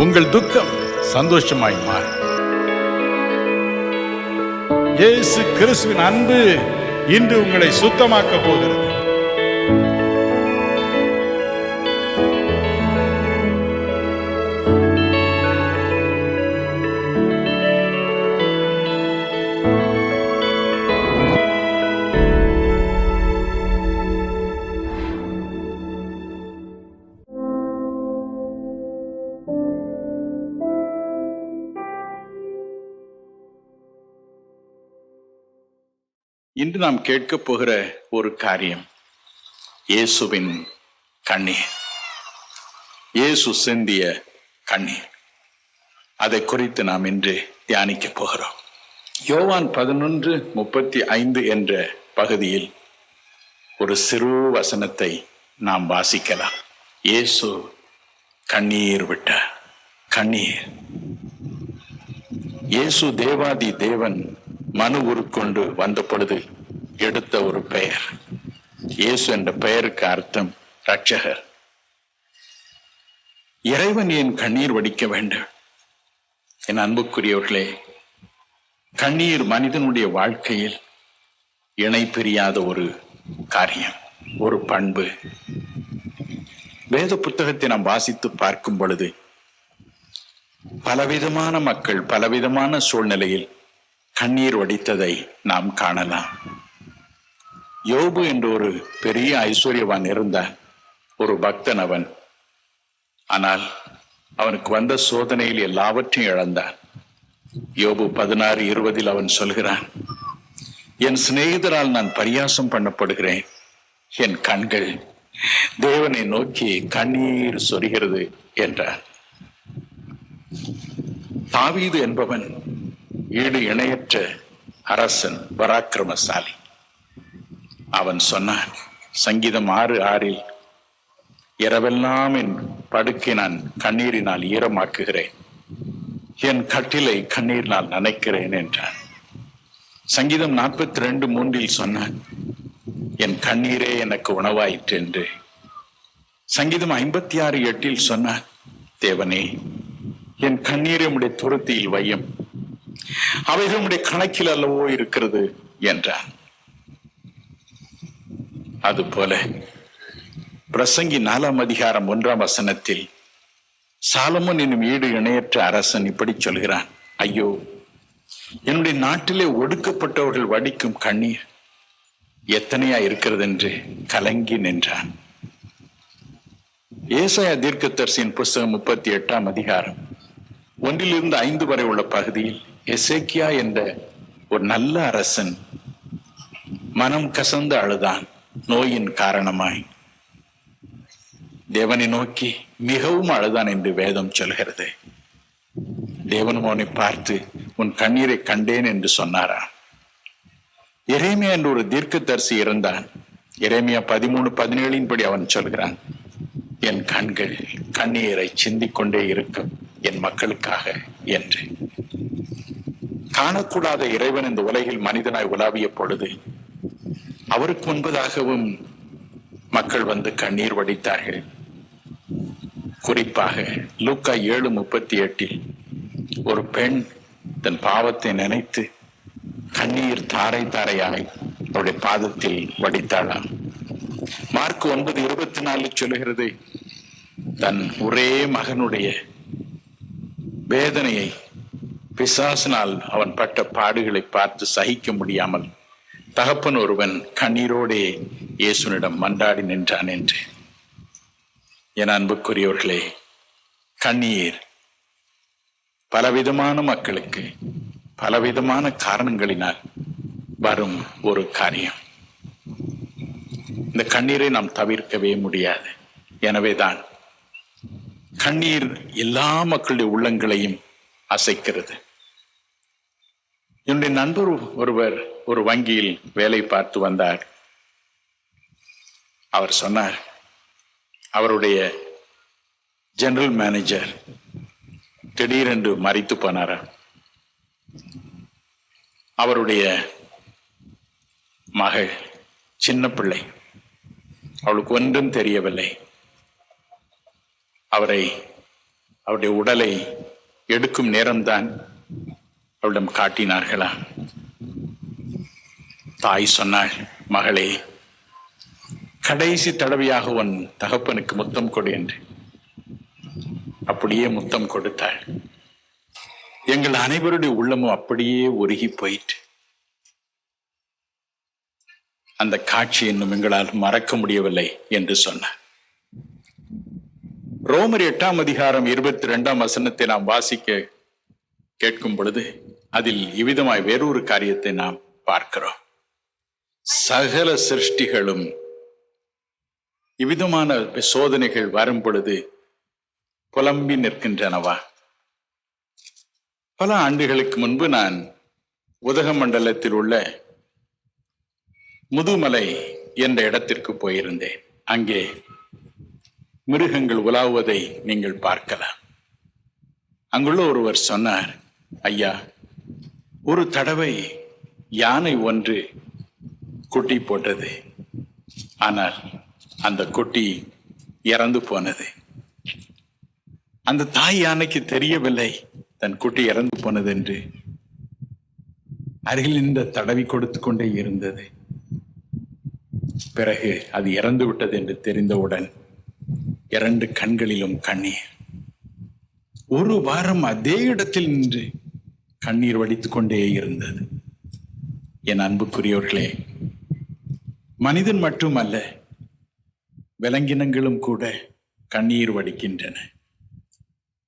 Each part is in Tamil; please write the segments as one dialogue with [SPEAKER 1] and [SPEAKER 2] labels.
[SPEAKER 1] உங்கள் துக்கம் சந்தோஷமாய் மாறும். இயேசு கிறிஸ்துவின் அன்பு இன்று உங்களை சுத்தமாக்க போகிறது. இன்று நாம் கேட்க போகிற ஒரு காரியம் இயேசுவின் கண்ணீர், இயேசு சிந்திய கண்ணீர். அதை குறித்து நாம் இன்று தியானிக்க போகிறோம். யோவான் 11:35 என்ற பகுதியில் ஒரு சிறு வசனத்தை நாம் வாசிக்கலாம். இயேசு கண்ணீர் விட்ட கண்ணீர். இயேசு தேவாதி தேவன் மனு உருக்கொண்டு வந்த பொழுது எடுத்த ஒரு பெயர். இயேசு என்ற பெயருக்கு அர்த்தம் ரட்சகர். இறைவன் ஏன் கண்ணீர் வடிக்க வேண்டும்? என் அன்புக்குரியவர்களே, கண்ணீர் மனிதனுடைய வாழ்க்கையில் இணை பிரியாத ஒரு காரியம், ஒரு பண்பு. வேத புத்தகத்தை நாம் வாசித்து பார்க்கும் பொழுது பலவிதமான மக்கள் பலவிதமான சூழ்நிலையில் கண்ணீர் வடித்ததை நாம் காணலாம். யோபு என்ற ஒரு பெரிய ஐஸ்வர்யவான் இருந்தான், ஒரு பக்தன் அவன். ஆனால் அவனுக்கு வந்த சோதனையில் எல்லாவற்றையும் இழந்தான். யோபு 16:20 அவன் சொல்கிறான், என் சிநேகிதரால் நான் பரியாசம் பண்ணப்படுகிறேன், என் கண்கள் தேவனை நோக்கி கண்ணீர் சொரிகிறது என்றார். தாவீது என்பவன் ஈடு இணையற்ற அரசன், பராக்கிரமசாலி. அவன் சொன்னான், சங்கீதம் 6:6, இரவெல்லாம் என் படுக்கை நான் கண்ணீரினால் ஈரமாக்குகிறேன், என் கட்டிலை கண்ணீரினால் நனைக்கிறேன் என்றான். சங்கீதம் 42:3 சொன்னான், என் கண்ணீரே எனக்கு உணவாயிற்று என்று. சங்கீதம் 56:8 சொன்னான், தேவனே என் கண்ணீரை உம்முடைய துருத்தியில் வையும், அவைகள் உம்முடைய கணக்கில் அல்லவோ இருக்கிறது என்றான். அதுபோல பிரசங்கி 4:1 சாலமோன் என்னும் ஈடு இணையற்ற அரசன் இப்படி சொல்கிறான், ஐயோ என்னுடைய நாட்டிலே ஒடுக்கப்பட்டவர்கள் வடிக்கும் கண்ணீர் எத்தனையா இருக்கிறது என்று கலங்கி நின்றான். ஏசாயா தீர்க்கதரிசியின் புஸ்தகம் 38 1-5 வரை உள்ள பகுதியில் எசேக்கியா என்ற ஒரு நல்ல அரசன் மனம் கசந்து அழுதான். நோயின் காரணமாய் தேவனை நோக்கி மிகவும் அழுதான் என்று வேதம் சொல்கிறது. தேவனும் அவனை பார்த்து உன் கண்ணீரை கண்டேன் என்று சொன்னாரா. எரேமியா என்ற ஒரு தீர்க்கதரிசி இருந்தான். எரேமியா 13:17 அவன் சொல்கிறான், என் கண்கள் கண்ணீரை சிந்திக் கொண்டே இருக்கும் என் மக்களுக்காக என்று. காணக்கூடாத இறைவன் இந்த உலகில் மனிதனாய் உலாவிய பொழுது அவருக்கு முன்பதாகவும் மக்கள் வந்து கண்ணீர் வடித்தார்கள். குறிப்பாக லூக்கா 7:38 ஒரு பெண் தன் பாவத்தை நினைத்து கண்ணீர் தாரை தாரையாய் அவருடைய பாதத்தில் வடித்தாளாம். மார்க் 9:24 சொல்லுகிறது, தன் ஒரே மகனுடைய வேதனையை, பிசாசினால் அவன் பட்ட பாடுகளை பார்த்து சகிக்க முடியாமல் தகப்பன் ஒருவன் கண்ணீரோடே இயேசுனிடம் மன்றாடி நின்றான் என்று. என் அன்புக்குரியவர்களே, கண்ணீர் பலவிதமான மக்களுக்கு பலவிதமான காரணங்களினால் வரும் ஒரு காரியம். இந்த கண்ணீரை நாம் தவிர்க்கவே முடியாது. எனவேதான் கண்ணீர் எல்லா மக்களுடைய உள்ளங்களையும் அசைக்கிறது. என்னுடைய நண்பர் ஒருவர் ஒரு வங்கியில் வேலை பார்த்து வந்தார். அவர் சொன்னார், அவருடைய ஜெனரல் மேனேஜர் திடீரென்று மரித்து போனாரா. அவருடைய மகள் சின்ன பிள்ளை, அவளுக்கு ஒன்றும் தெரியவில்லை. அவரை அவருடைய உடலை எடுக்கும் நேரம்தான் அவளிடம் காட்டினார்களா? தாய் சொன்னாள், மகளே, கடைசி தடவையாக உன் தகப்பனுக்கு முத்தம் கொடு என்று. அப்படியே முத்தம் கொடுத்தாள். எங்கள் அனைவருடைய உள்ளமும் அப்படியே உருகி போயிற்று. அந்த காட்சி இன்னும் எங்களால் மறக்க முடியவில்லை என்று சொன்னார். ரோமர் 8ஆம் அதிகாரம் 22ஆம் வசனத்தை நாம் வாசிக்க கேட்கும் பொழுது அதில் இவ்விதமாய் வேறொரு காரியத்தை நாம் பார்க்கிறோம். சகல சிருஷ்டிகளும் இவ்விதமான சோதனைகள் வரும் பொழுது புலம்பி நிற்கின்றனவா? பல ஆண்டுகளுக்கு முன்பு நான் உதகமண்டலத்தில் உள்ள முதுமலை என்ற இடத்திற்கு போயிருந்தேன். அங்கே மிருகங்கள் உலாவுவதை நீங்கள் பார்க்கலாம். அங்குள்ள ஒருவர் சொன்னார், ஐயா, ஒரு தடவை யானை ஒன்று குட்டி போட்டது. ஆனால் அந்த குட்டி இறந்து போனது. அந்த தாய் யானைக்கு தெரியவில்லை தன் குட்டி இறந்து போனது என்று. அருகில் இந்த தடவி கொடுத்து கொண்டே இருந்தது. பிறகு அது இறந்து விட்டது என்று தெரிந்தவுடன் 2 கண்களிலும் கண்ணீர். ஒரு வாரம் அதே இடத்தில் நின்று கண்ணீர் வடித்துக் கொண்டே இருந்தது. என் அன்புக்குரியவர்களே, மனிதன் மட்டுமல்ல, விலங்கினங்களும் கூட கண்ணீர் வடிக்கின்றன.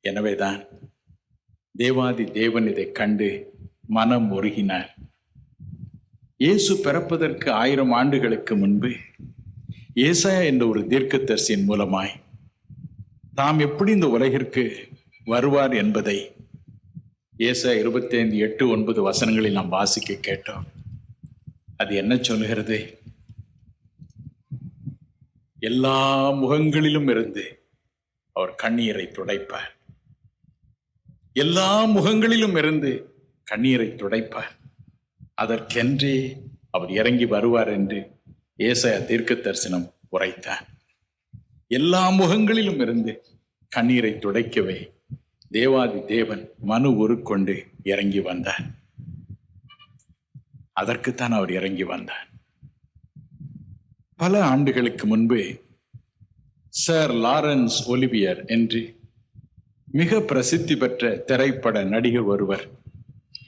[SPEAKER 1] எனவேதான் தேவாதி தேவன் இதை கண்டு மனம் உருகினார். இயேசு பிறப்பதற்கு 1000 ஆண்டுகளுக்கு முன்பு ஏசாயா என்ற ஒரு தீர்க்கதரிசியின் மூலமாய் தாம் எப்படி இந்த உலகிற்கு வருவார் என்பதை ஏசாயா 25:8-9 வசனங்களில் நாம் வாசிக்க கேட்டோம். அது என்ன சொல்கிறது? எல்லா முகங்களிலும் இருந்து அவர் கண்ணீரை துடைப்பார். எல்லா முகங்களிலும் இருந்து கண்ணீரை துடைப்பார். அதற்கென்றே அவர் இறங்கி வருவார் என்று ஏசாயா தீர்க்க தரிசனம் உரைத்தார். எல்லா முகங்களிலும் இருந்து கண்ணீரை துடைக்கவே தேவாதி தேவன் மனு உருக்கொண்டு இறங்கி வந்தார். அதற்குத்தான் அவர் இறங்கி வந்தார். பல ஆண்டுகளுக்கு முன்பு சர் லாரன்ஸ் ஒலிவியர் என்று மிக பிரசித்தி பெற்ற திரைப்பட நடிகர் ஒருவர்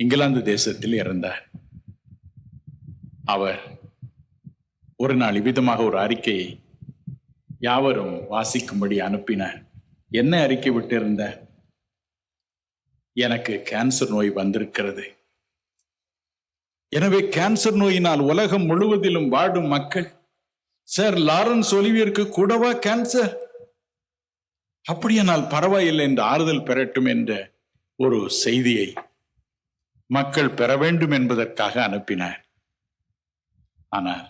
[SPEAKER 1] இங்கிலாந்து தேசத்தில் இறந்தார். அவர் ஒரு நாள் இவ்விதமாக ஒரு அறிக்கையை யாவரும் வாசிக்கும்படி அனுப்பினார். என்ன அறிக்கை விட்டிருந்த? எனக்கு கேன்சர் நோய் வந்திருக்கிறது. எனவே கேன்சர் நோயினால் உலகம் முழுவதிலும் வாடும் மக்கள் சார் லாரன்ஸ் ஒலிவியருக்கு கூடவா கேன்சர்? அப்படியானால் பரவாயில்லை என்று ஆறுதல் பெறட்டும் என்ற ஒரு செய்தியை மக்கள் பெற வேண்டும் என்பதற்காக அனுப்பினார். ஆனால்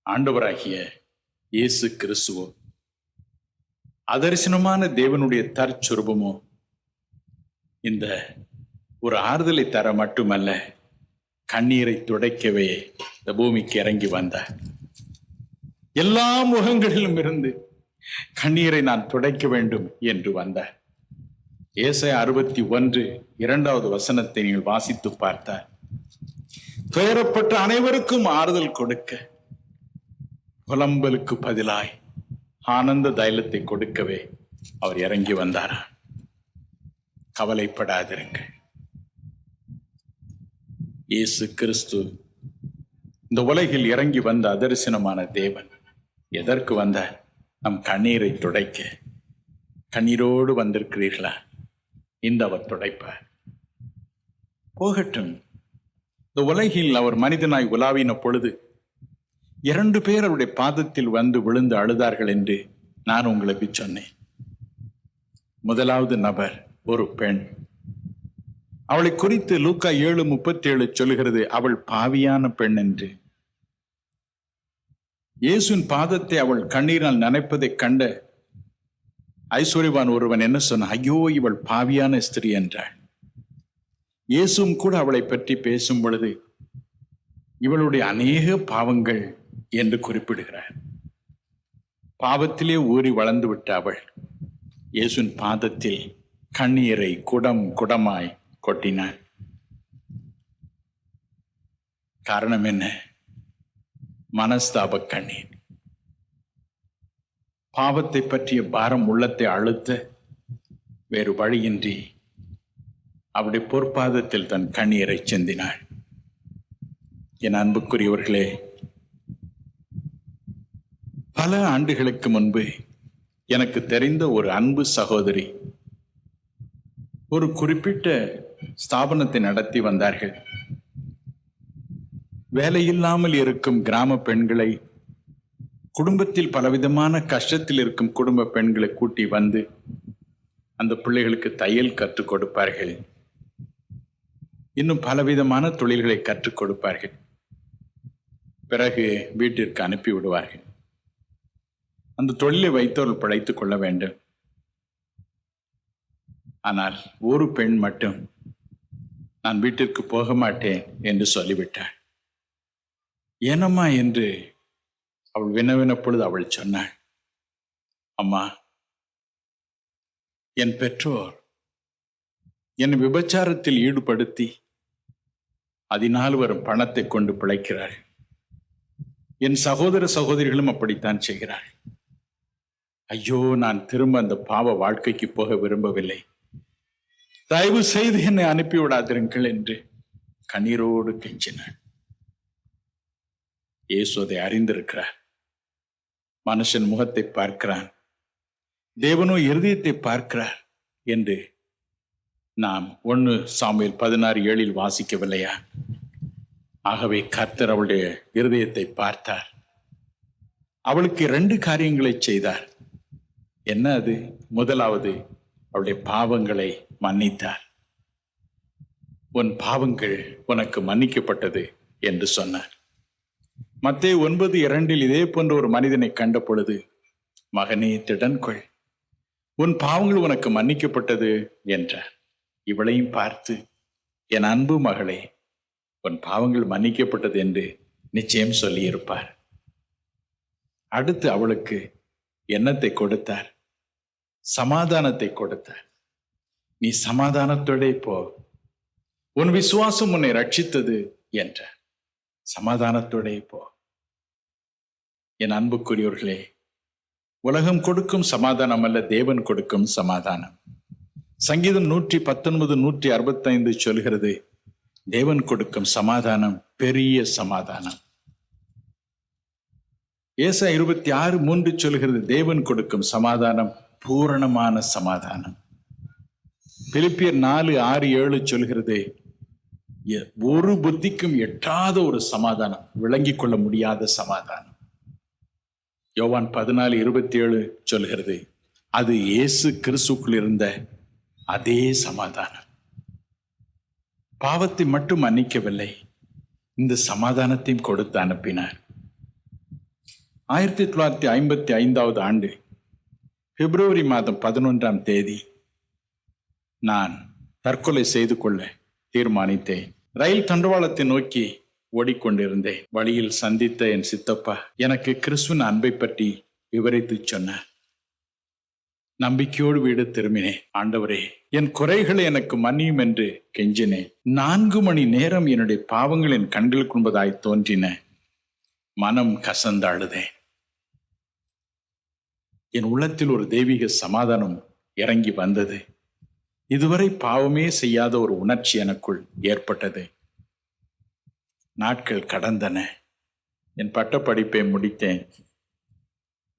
[SPEAKER 1] ஆண்டவராகிய இயேசு கிறிஸ்துவோ, அதரிசனமான தேவனுடைய தற்சுரூபமோ இந்த ஒரு ஆறுதலை தர மட்டுமல்ல, கண்ணீரை துடைக்கவே இந்த பூமிக்கு இறங்கி வந்தார். எல்லா முகங்களிலும் இருந்து கண்ணீரை நான் துடைக்க வேண்டும் என்று வந்தார். ஏசாயா 61:2 வசனத்தை நீங்கள் வாசித்து பார்த்தார். துயரப்பட்ட அனைவருக்கும் ஆறுதல் கொடுக்க, புலம்பலுக்கு பதிலாய் ஆனந்த தைலத்தை கொடுக்கவே அவர் இறங்கி வந்தாரா? கவலைப்படாதிருங்கள். இயேசு கிறிஸ்து இந்த உலகில் இறங்கி வந்த அதரிசனமான தேவன் எதற்கு வந்தார்? நம் கண்ணீரை துடைக்க. கண்ணீரோடு வந்திருக்கிறீர்களா? இந்த அவர் துடைப்பார். போகட்டும். இந்த உலகில் அவர் மனிதனாய் உலாவின பொழுது 2 பேர் அவருடைய பாதத்தில் வந்து விழுந்து அழுதார்கள் என்று நான் உங்களுக்கு சொன்னேன். முதலாவது நபர் ஒரு பெண். அவளை குறித்து லூக்கா 7:37 சொல்கிறது, அவள் பாவியான பெண் என்று. இயேசுவின் பாதத்தை அவள் கண்ணீரால் நனைப்பதை கண்ட ஐஸ்வர்யவான் ஒருவன் என்ன சொன்ன? ஐயோ, இவள் பாவியான ஸ்திரீ என்றாள். இயேசுவும் கூட அவளை பற்றி பேசும் பொழுது இவளுடைய அநேக பாவங்கள் என்று குறிப்பிடுகிறார். பாவத்திலே ஊறி வளர்ந்து விட்ட அவள் இயேசுவின் பாதத்தில் கண்ணீரை குடம் குடமாய் கொட்டினார். காரணம் என்ன? மனஸ்தாப கண்ணீர். பாவத்தை பற்றிய பாரம் உள்ளத்தை அழுத்த வேறு வழியின்றி அவருடைய பொற்பாதத்தில் தன் கண்ணீரை சிந்தினாள். என் அன்புக்குரியவர்களே, பல ஆண்டுகளுக்கு முன்பு எனக்கு தெரிந்த ஒரு அன்பு சகோதரி ஒரு குறிப்பிட்ட ஸ்தாபனத்தை நடத்தி வந்தார்கள். வேலையில்லாமல் இருக்கும் கிராம பெண்களை, குடும்பத்தில் பலவிதமான கஷ்டத்தில் இருக்கும் குடும்ப பெண்களை கூட்டி வந்து அந்த பிள்ளைகளுக்கு தையல் கற்றுக் கொடுப்பார்கள். இன்னும் பலவிதமான தொழில்களை கற்றுக் கொடுப்பார்கள். பிறகு வீட்டிற்கு அனுப்பி விடுவார்கள். அந்த தொழிலை வைத்தவர்கள் பிழைத்துக் கொள்ள வேண்டும். ஆனால் ஒரு பெண் மட்டும் நான் வீட்டிற்கு போக மாட்டேன் என்று சொல்லிவிட்டாள். ஏனம்மா என்று அவள் வினவினப்பொழுது அவள் சொன்னாள், அம்மா, என் பெற்றோர் என்னை விபச்சாரத்தில் ஈடுபடுத்தி அதனால் வரும் பணத்தை கொண்டு பிழைக்கிறாள். என் சகோதர சகோதரிகளும் அப்படித்தான் செய்கிறாள். ஐயோ, நான் திரும்ப அந்த பாவ வாழ்க்கைக்கு போக விரும்பவில்லை. தயவு செய்து என்னை அனுப்பிவிடாதிருங்கள் என்று கண்ணீரோடு கெஞ்சினாள். இயேசு அதை அறிந்திருக்கிறார். மனுஷன் முகத்தை பார்க்கிறான், தேவனோ இருதயத்தை பார்க்கிறார் என்று நாம் 1 சாமுவேல் 16:7 வாசிக்கவில்லையா? ஆகவே கர்த்தர் அவளுடைய இருதயத்தை பார்த்தார். அவளுக்கு 2 காரியங்களை செய்தார். என்ன அது? முதலாவது, அவளுடைய பாவங்களை மன்னித்தார். உன் பாவங்கள் உனக்கு மன்னிக்கப்பட்டது என்று சொன்னார். மத்தேயு 9:2 இதே போன்ற ஒரு மனிதனை கண்ட பொழுது, மகனே திடன்கொள், உன் பாவங்கள் உனக்கு மன்னிக்கப்பட்டது என்றார். இவளையும் பார்த்து, என் அன்பு மகளே, உன் பாவங்கள் மன்னிக்கப்பட்டது என்று நிச்சயம் சொல்லியிருப்பார். அடுத்து அவளுக்கு என்னத்தை கொடுத்தார்? சமாதானத்தை கொடுத்தார். நீ சமாதானத்தோட போ, உன் விசுவாசம் உன்னை ரட்சித்தது என்றார். சமாதானத்தோட போ. என் அன்புக்குரியவர்களே, உலகம் கொடுக்கும் சமாதானம் அல்ல, தேவன் கொடுக்கும் சமாதானம். சங்கீதம் 119, 165 சொல்கிறது, தேவன் கொடுக்கும் சமாதானம் பெரிய சமாதானம். ஏசாயா 26:3 சொல்கிறது, தேவன் கொடுக்கும் சமாதானம் பூரணமான சமாதானம். பிலிப்பியர் 4:6-7 சொல்கிறது, ஒரு புத்திக்கும் எட்டாத ஒரு சமாதானம், விளங்கிக் கொள்ள முடியாத சமாதானம். யோவான் 14:27 சொல்கிறது, அது இயேசு கிறிஸ்துக்குள் இருந்த அதே சமாதானம். பாவத்தை மட்டும் மன்னிக்கவில்லை, இந்த சமாதானத்தையும் கொடுத்து அனுப்பினார். 1955 ஆண்டு பிப்ரவரி மாதம் 11ஆம் தேதி நான் தற்கொலை செய்து கொள்ள தீர்மானித்தேன். ரயில் தண்டவாளத்தை நோக்கி ஓடிக்கொண்டிருந்தேன். வழியில் சந்தித்த என் சித்தப்பா எனக்கு கிறிஸ்துவின் அன்பை பற்றி விவரித்து சொன்னார். நம்பிக்கையோடு வீடு திரும்பினேன். ஆண்டவரே, என் குறைகளை எனக்கு மன்னியும் என்று கெஞ்சினேன். 4 மணி நேரம் என்னுடைய பாவங்கள் என் கண்களுக்கு முன்பதாய் தோன்றின. மனம் கசந்து அழுதேன். என் உள்ளத்தில் ஒரு தெய்வீக சமாதானம் இறங்கி வந்தது. இதுவரை பாவமே செய்யாத ஒரு உணர்ச்சி எனக்குள் ஏற்பட்டது. நாட்கள் கடந்தன. என் பட்டப்படிப்பை முடித்தேன்.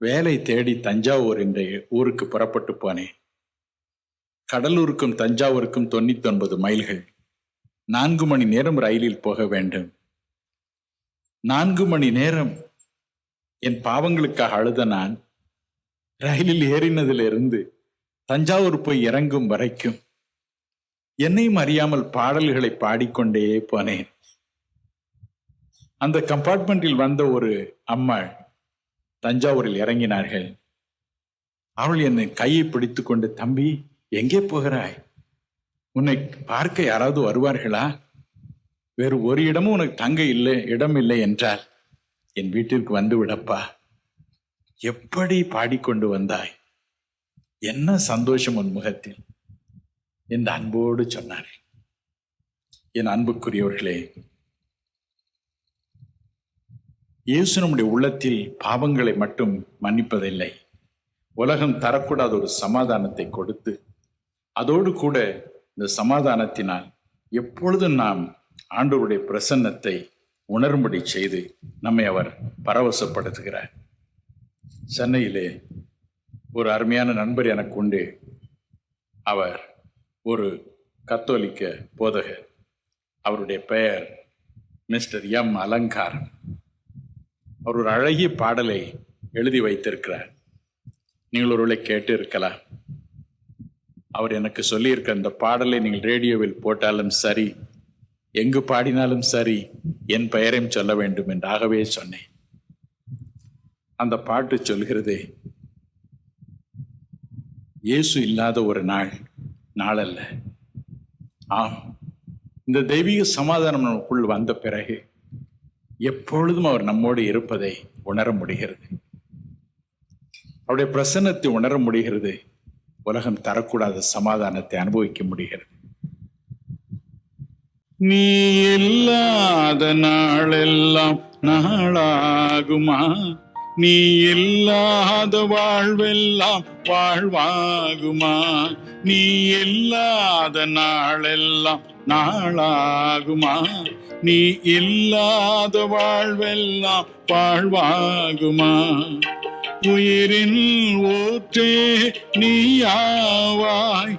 [SPEAKER 1] வேலை தேடி தஞ்சாவூர் என்ற ஊருக்கு புறப்பட்டு போனேன். கடலூருக்கும் தஞ்சாவூருக்கும் 99 மைல்கள். 4 மணி நேரம் ரயிலில் போக வேண்டும். 4 மணி நேரம் என் பாவங்களுக்காக அழுத நான் ரயிலில் ஏறினதிலிருந்து தஞ்சாவூர் போய் இறங்கும் வரைக்கும் என்னையும் அறியாமல் பாடல்களை பாடிக்கொண்டே போனேன். அந்த கம்பார்ட்மெண்டில் வந்த ஒரு அம்மாள் தஞ்சாவூரில் இறங்கினார்கள். அவள் என்னை கையை பிடித்து கொண்டு, தம்பி, எங்கே போகிறாய்? உன்னை பார்க்க யாராவது வருவார்களா? வேறு ஒரு இடமும் உனக்கு தங்க இல்லை, இடம் இல்லை என்றால் என் வீட்டிற்கு வந்து விடப்பா. எப்படி பாடிக்கொண்டு வந்தாய், என்ன சந்தோஷம் உன் முகத்தில் என்று அன்போடு சொன்னார். என் அன்புக்குரியவர்களே, இயேசு நம்முடைய உள்ளத்தில் பாவங்களை மட்டும் மன்னிப்பதில்லை, உலகம் தரக்கூடாத ஒரு சமாதானத்தை கொடுத்து, அதோடு கூட இந்த சமாதானத்தினால் எப்பொழுதும் நாம் ஆண்டவருடைய பிரசன்னத்தை உணரும்படி செய்து நம்மை அவர் பரவசப்படுத்துகிறார். சென்னையிலே ஒரு அருமையான நண்பர் எனக்கு உண்டு. அவர் ஒரு கத்தோலிக்க போதகர். அவருடைய பெயர் மிஸ்டர் எம் அலங்காரன். அவர் ஒரு அழகிய பாடலை எழுதி வைத்திருக்கிறார். நீங்கள் ஒருவேளை கேட்டு இருக்கலாம். அவர் எனக்கு சொல்லியிருக்க அந்த பாடலை நீங்கள் ரேடியோவில் போட்டாலும் சரி, எங்கு பாடினாலும் சரி, என் பெயரையும் சொல்ல வேண்டும் என்றாகவே சொன்னேன். அந்த பாட்டு சொல்கிறது, இயேசு இல்லாத ஒரு நாள் அல்ல. ஆம், இந்த தெய்வீக சமாதானம் நமக்குள் வந்த பிறகு எப்பொழுதும் அவர் நம்மோடு இருப்பதை உணர முடிகிறது. அவருடைய பிரசன்னத்தை உணர முடிகிறது. உலகம் தரக்கூடாத சமாதானத்தை அனுபவிக்க முடிகிறது. நீ இல்லாத நாளெல்லாம் நாளாகுமா? நீ இல்லாத வாழ்வெல்லாம் வாழ்வாகுமா? நீ இல்லாத நாளெல்லாம் நாளாகுமா? நீ இல்லாத வாழ்வெல்லாம் வாழ்வாகுமா? உயிரின் ஊற்றே நீயாவாய்,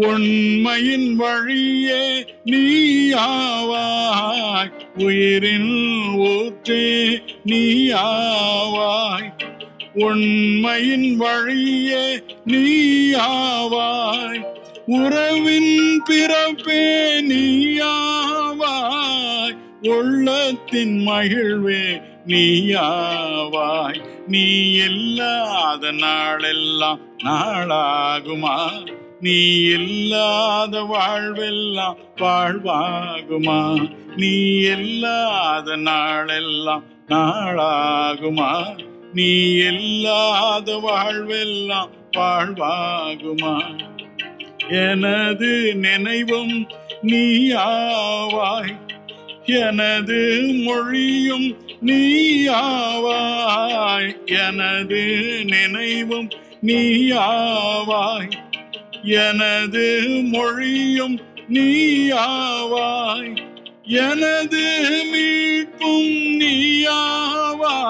[SPEAKER 1] உண்மையின் வழியே நீயாவாய். உயிரின் ஊற்றே நீயாவாய், உண்மையின் வழியே நீயாவாய். உறவின் பிறப்பே நீயாவாய், உள்ளத்தின் மகிழ்வே நீயாவாய். நீ இல்லாத நாளெல்லாம் நாளாகுமா? நீ இல்லாத வாழ்வெல்லாம் வாழ்வாகுமா? நீ இல்லாத நாளெல்லாம் நாளாகுமா? நீ இல்லாத வாழ்வெல்லாம் வாழ்வாகுமா? எனது நினைவும் நீயாவாய், எனது மொழியும் நீயாவாய். எனது நினைவும் நீயாவாய், எனது மொழியும் நீயாவாய். எனது மீட்பும் நீயாவாய்,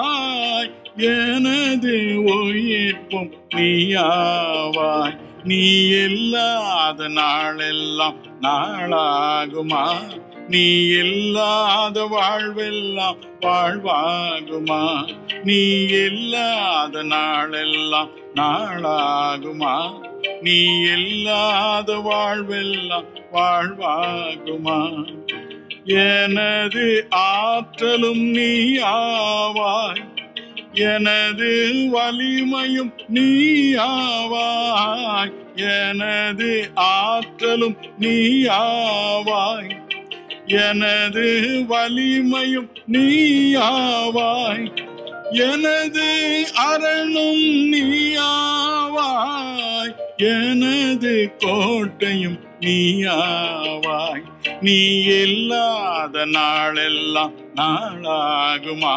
[SPEAKER 1] எனது உயிர்ப்பும் நீயாவாய். நீ இல்லாத நாளெல்லாம் நாளாகுமா? நீ இல்லாத வாழ்வெல்லாம் வாழ்வாகுமா? நீ இல்லாத நாளெல்லாம் நாளாகுமா? நீ இல்லாத வாழ்வெல்லாம் வாழ்வாகுமா? எனது ஆற்றலும் நீயாவாய், எனது வலிமையும் நீயாவாய். எனது ஆற்றலும் நீயாவாய், எனது வலிமையும் நீயாவாய். எனது அரணும் நீயாவாய், எனது கோட்டையும் நீயாவாய். நீ இல்லாத நாளெல்லாம் நாளாகுமா?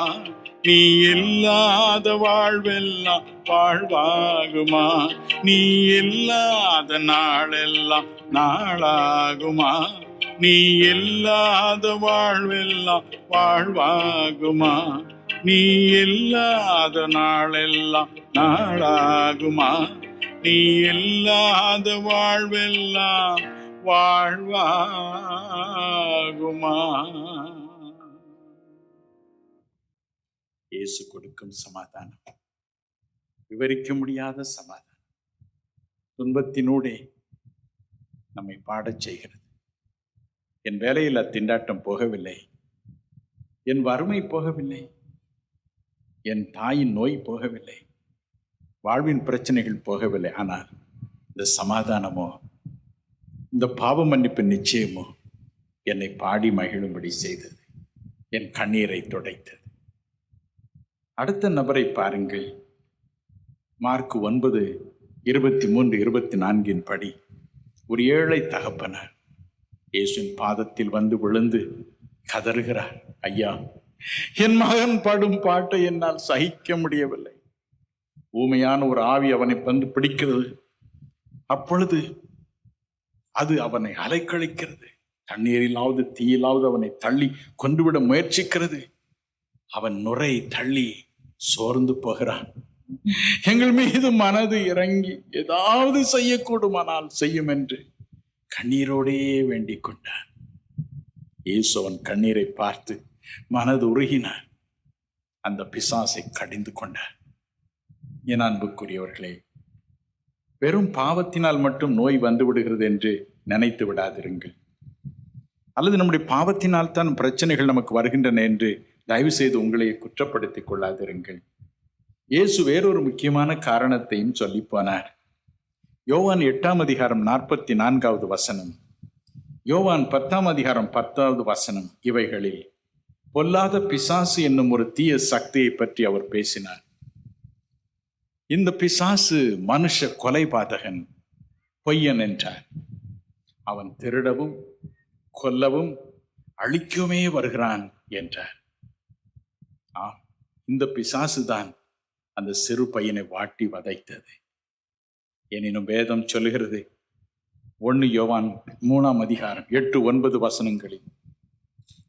[SPEAKER 1] நீ இல்லாத வாழ்வெல்லாம் வாழ்வாகுமா? நீ இல்லாத நாளெல்லாம் நாளாகுமா? நீ இல்லாத வாழ்வெல்லாம் வாழ்வாகுமா? நீ இல்லாத நாளெல்லாம் நாளாகுமா? நீ இல்லாத வாழ்வெல்லாம் வாழ்வாகுமா? இயேசு கொடுக்கும் சமாதானம் விவரிக்க முடியாத சமாதானம். துன்பத்தினூடே நம்மை பாடச் செய்கிறது. என் வேலையில் திண்டாட்டம் போகவில்லை, என் வறுமை போகவில்லை, என் தாயின் நோய் போகவில்லை, வாழ்வின் பிரச்சனைகள் போகவில்லை. ஆனால் இந்த சமாதானமோ, இந்த பாவ மன்னிப்பு நிச்சயமோ என்னை பாடி மகிழும்படி செய்தது, என் கண்ணீரை துடைத்தது. அடுத்த நபரை பாருங்கள். மார்க் 23, 24 படி ஒரு ஏழை தகப்பனார் இயேசுவின் பாதத்தில் வந்து விழுந்து கதறுகிறார். ஐயா, என் மகன் படும் பாட்டை என்னால் சகிக்க முடியவில்லை. ஊமையான ஒரு ஆவி அவனை வந்து பிடிக்கிறது. அப்பொழுது அது அவனை அலைக்கழிக்கிறது. தண்ணீரிலாவது தீயிலாவது அவனை தள்ளி கொண்டுவிட முயற்சிக்கிறது. அவன் நுரை தள்ளி சோர்ந்து போகிறான். எங்கள் மீது மனது இறங்கி ஏதாவது செய்யக்கூடுமானால் செய்யும் என்று கண்ணீரோடே வேண்டிக் கொண்டார். இயேசு அவன் கண்ணீரை பார்த்து மனது உருகினார். அந்த பிசாசை கடிந்து கொண்டார். என் அன்புக்குரியவர்களே, வெறும் பாவத்தினால் மட்டும் நோய் வந்து விடுகிறது என்று நினைத்து விடாதிருங்கள். அல்லது நம்முடைய பாவத்தினால் தான் பிரச்சனைகள் நமக்கு வருகின்றன என்று தயவு செய்து உங்களை குற்றப்படுத்திக் கொள்ளாதிருங்கள். இயேசு வேறொரு முக்கியமான காரணத்தையும் சொல்லி போனார். யோவான் 8ஆம் அதிகாரம் 44வது வசனம், யோவான் 10ஆம் அதிகாரம் 10வது வசனம், இவைகளில் பொல்லாத பிசாசு என்னும் ஒரு தீய சக்தியை பற்றி அவர் பேசினார். இந்த பிசாசு மனுஷ கொலைபாதகன், பொய்யன் என்றார். அவன் திருடவும் கொல்லவும் அழிக்கவே வருகிறான் என்றார். இந்த பிசாசு தான் அந்த சிறு பையனை வாட்டி வதைத்தது. எனினும் வேதம் சொல்லுகிறது, 1 யோவான் 3ஆம் அதிகாரம் 8, 9 வசனங்களில்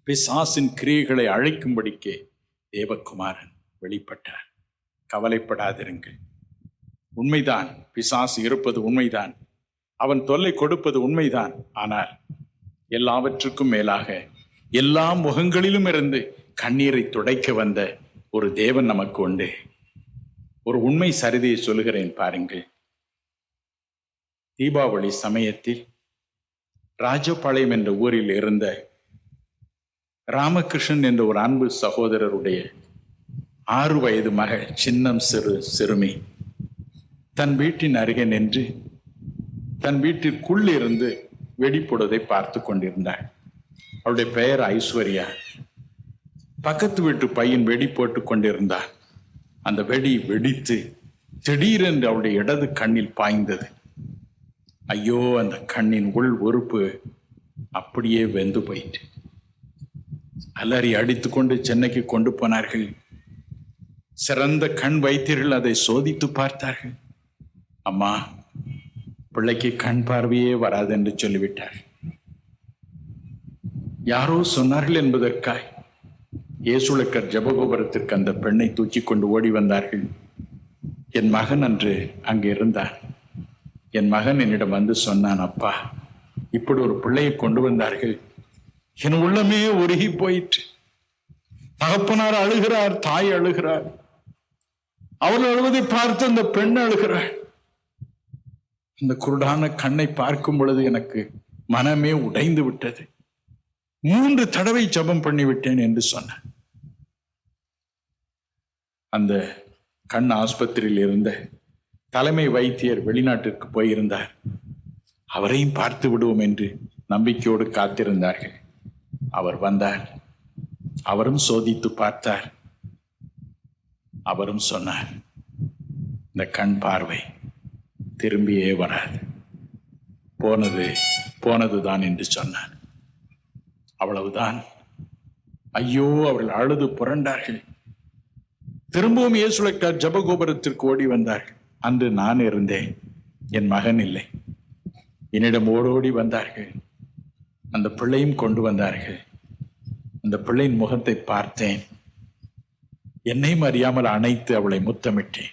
[SPEAKER 1] பிசாசின் கிரியைகளை அழிக்கும்படிக்கே தேவகுமாரன் வெளிப்பட்டார். கவலைப்படாதிருங்கள். உண்மைதான், பிசாசு இருப்பது உண்மைதான், அவன் தொல்லை கொடுப்பது உண்மைதான். ஆனால் எல்லாவற்றுக்கும் மேலாக எல்லா முகங்களிலும் இருந்து கண்ணீரை துடைக்க வந்த ஒரு தேவன் நமக்கு உண்டு. ஒரு உண்மை சரிதையை சொல்லுகிறேன் பாருங்கள். தீபாவளி சமயத்தில் ராஜபாளையம் என்ற ஊரில் இருந்த ராமகிருஷ்ணன் என்ற ஒரு அன்பு சகோதரருடைய 6 வயது மகள், சின்னம் சிறுமி, தன் வீட்டின் அருகே நின்று தன் வீட்டிற்குள்ளிருந்து வெடிப்பொழுதை பார்த்து கொண்டிருந்தாள். அவளுடைய பெயர் ஐஸ்வர்யா. பக்கத்து வீட்டு பையன் வெடி போட்டு கொண்டிருந்தார். அந்த வெடி வெடித்து திடீரென்று அவளுடைய இடது கண்ணில் பாய்ந்தது. ஐயோ, அந்த கண்ணின் உள் உறுப்பு அப்படியே வெந்து போயிட்டு. அலறி அடித்து கொண்டு சென்னைக்கு கொண்டு போனார்கள். சிறந்த கண் வைத்தியர்கள் அதை சோதித்து பார்த்தார்கள். அம்மா, பிள்ளைக்கு கண் பார்வையே வராது என்று சொல்லிவிட்டார். யாரோ சொன்னார்கள் என்பதற்காய் இயேசுலக்கர் ஜெபகோபுரத்திற்கு அந்த பெண்ணை தூக்கி கொண்டு ஓடி வந்தார்கள். என் மகன் அன்று அங்கே இருந்தார். என் மகன் என்னிடம் வந்து சொன்னான், அப்பா, இப்படி ஒரு பிள்ளையை கொண்டு வந்தார்கள். என் உள்ளமே உருகி போயிற்று. தகப்பனார் அழுகிறார், தாய் அழுகிறார். அவள் அழுவதை பார்த்து அந்த பெண் அழுகிறாள். அந்த குருடான கண்ணை பார்க்கும் பொழுது எனக்கு மனமே உடைந்து விட்டது. 3 தடவை ஜெபம் பண்ணிவிட்டேன் என்று சொன்னார். அந்த கண் ஆஸ்பத்திரியில் இருந்த தலைமை வைத்தியர் வெளிநாட்டிற்கு போயிருந்தார். அவரையும் பார்த்து விடுவோம் என்று நம்பிக்கையோடு காத்திருந்தார்கள். அவர் வந்தார். அவரும் சோதித்து பார்த்தார். அவரும் சொன்னார், இந்த கண் பார்வை திரும்பியே வராது, போனதுதான் என்று சொன்னார். அவ்வளவுதான். ஐயோ, அவர்கள் அழுது புரண்டார்கள். திரும்பவும் இயேசுலக்கார் ஜெபகோபுரத்திற்கு ஓடி வந்தார்கள். அன்று நான் இருந்தேன், என் மகன் இல்லை. என்னிடம் ஓடோடி வந்தார்கள். அந்த பிள்ளையும் கொண்டு வந்தார்கள். அந்த பிள்ளையின் முகத்தை பார்த்தேன். என்னையும் அறியாமல் அணைத்து அவளை முத்தமிட்டேன்.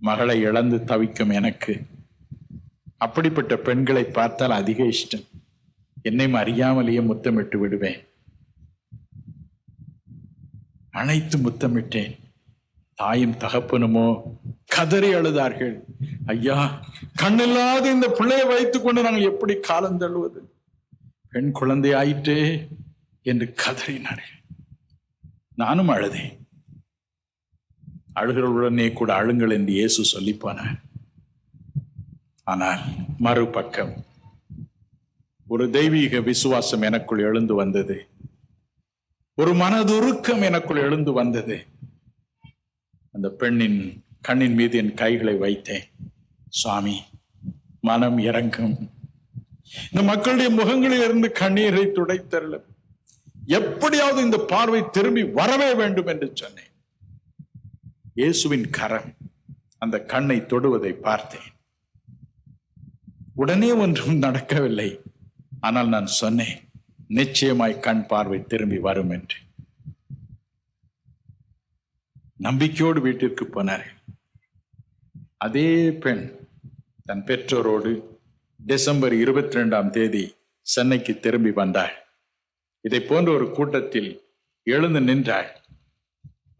[SPEAKER 1] மகளை இழந்து தவிக்கும் எனக்கு அப்படிப்பட்ட பெண்களை பார்த்தால் அதிக இஷ்டம். என்னையும் அறியாமலேயே முத்தமிட்டு விடுவேன். அனைத்து முத்தமிட்டேன். தாயும் தகப்பனுமோ கதறி அழுதார்கள். ஐயா, கண்ணில்லாத இந்த பிள்ளையை வைத்துக் கொண்டு நாங்கள் எப்படி காலம் தள்ளுவது? பெண் குழந்தை ஆயிற்றே என்று கதறினார்கள். நானும் அழுதேன். அழுகிறவுடனே கூட அழுங்கள் என்று இயேசு சொல்லி போனார். ஆனால் மறுபக்கம் ஒரு தெய்வீக விசுவாசம் எனக்குள் எழுந்து வந்தது. ஒரு மனதுருக்கம் எனக்குள் எழுந்து வந்தது. அந்த பெண்ணின் கண்ணின் மீது என் கைகளை வைத்தேன். சுவாமி, மனம் இறங்கும். இந்த மக்களுடைய முகங்களில் இருந்து கண்ணீரை துடைத்தருள எப்படியாவது இந்த பார்வை திரும்பி வரவே வேண்டும் என்று சொன்னேன். இயேசுவின் கரம் அந்த கண்ணை தொடுவதை பார்த்தேன். உடனே ஒன்றும் நடக்கவில்லை. ஆனால் நான் சொன்னேன், நிச்சயமாய் கண் பார்வை திரும்பி வரும் என்று. நம்பிக்கையோடு வீட்டிற்கு போனார்கள். அதே பெண் தன் பெற்றோரோடு டிசம்பர் 22 சென்னைக்கு திரும்பி வந்தாள். இதை போன்ற ஒரு கூட்டத்தில் எழுந்து நின்றாள்.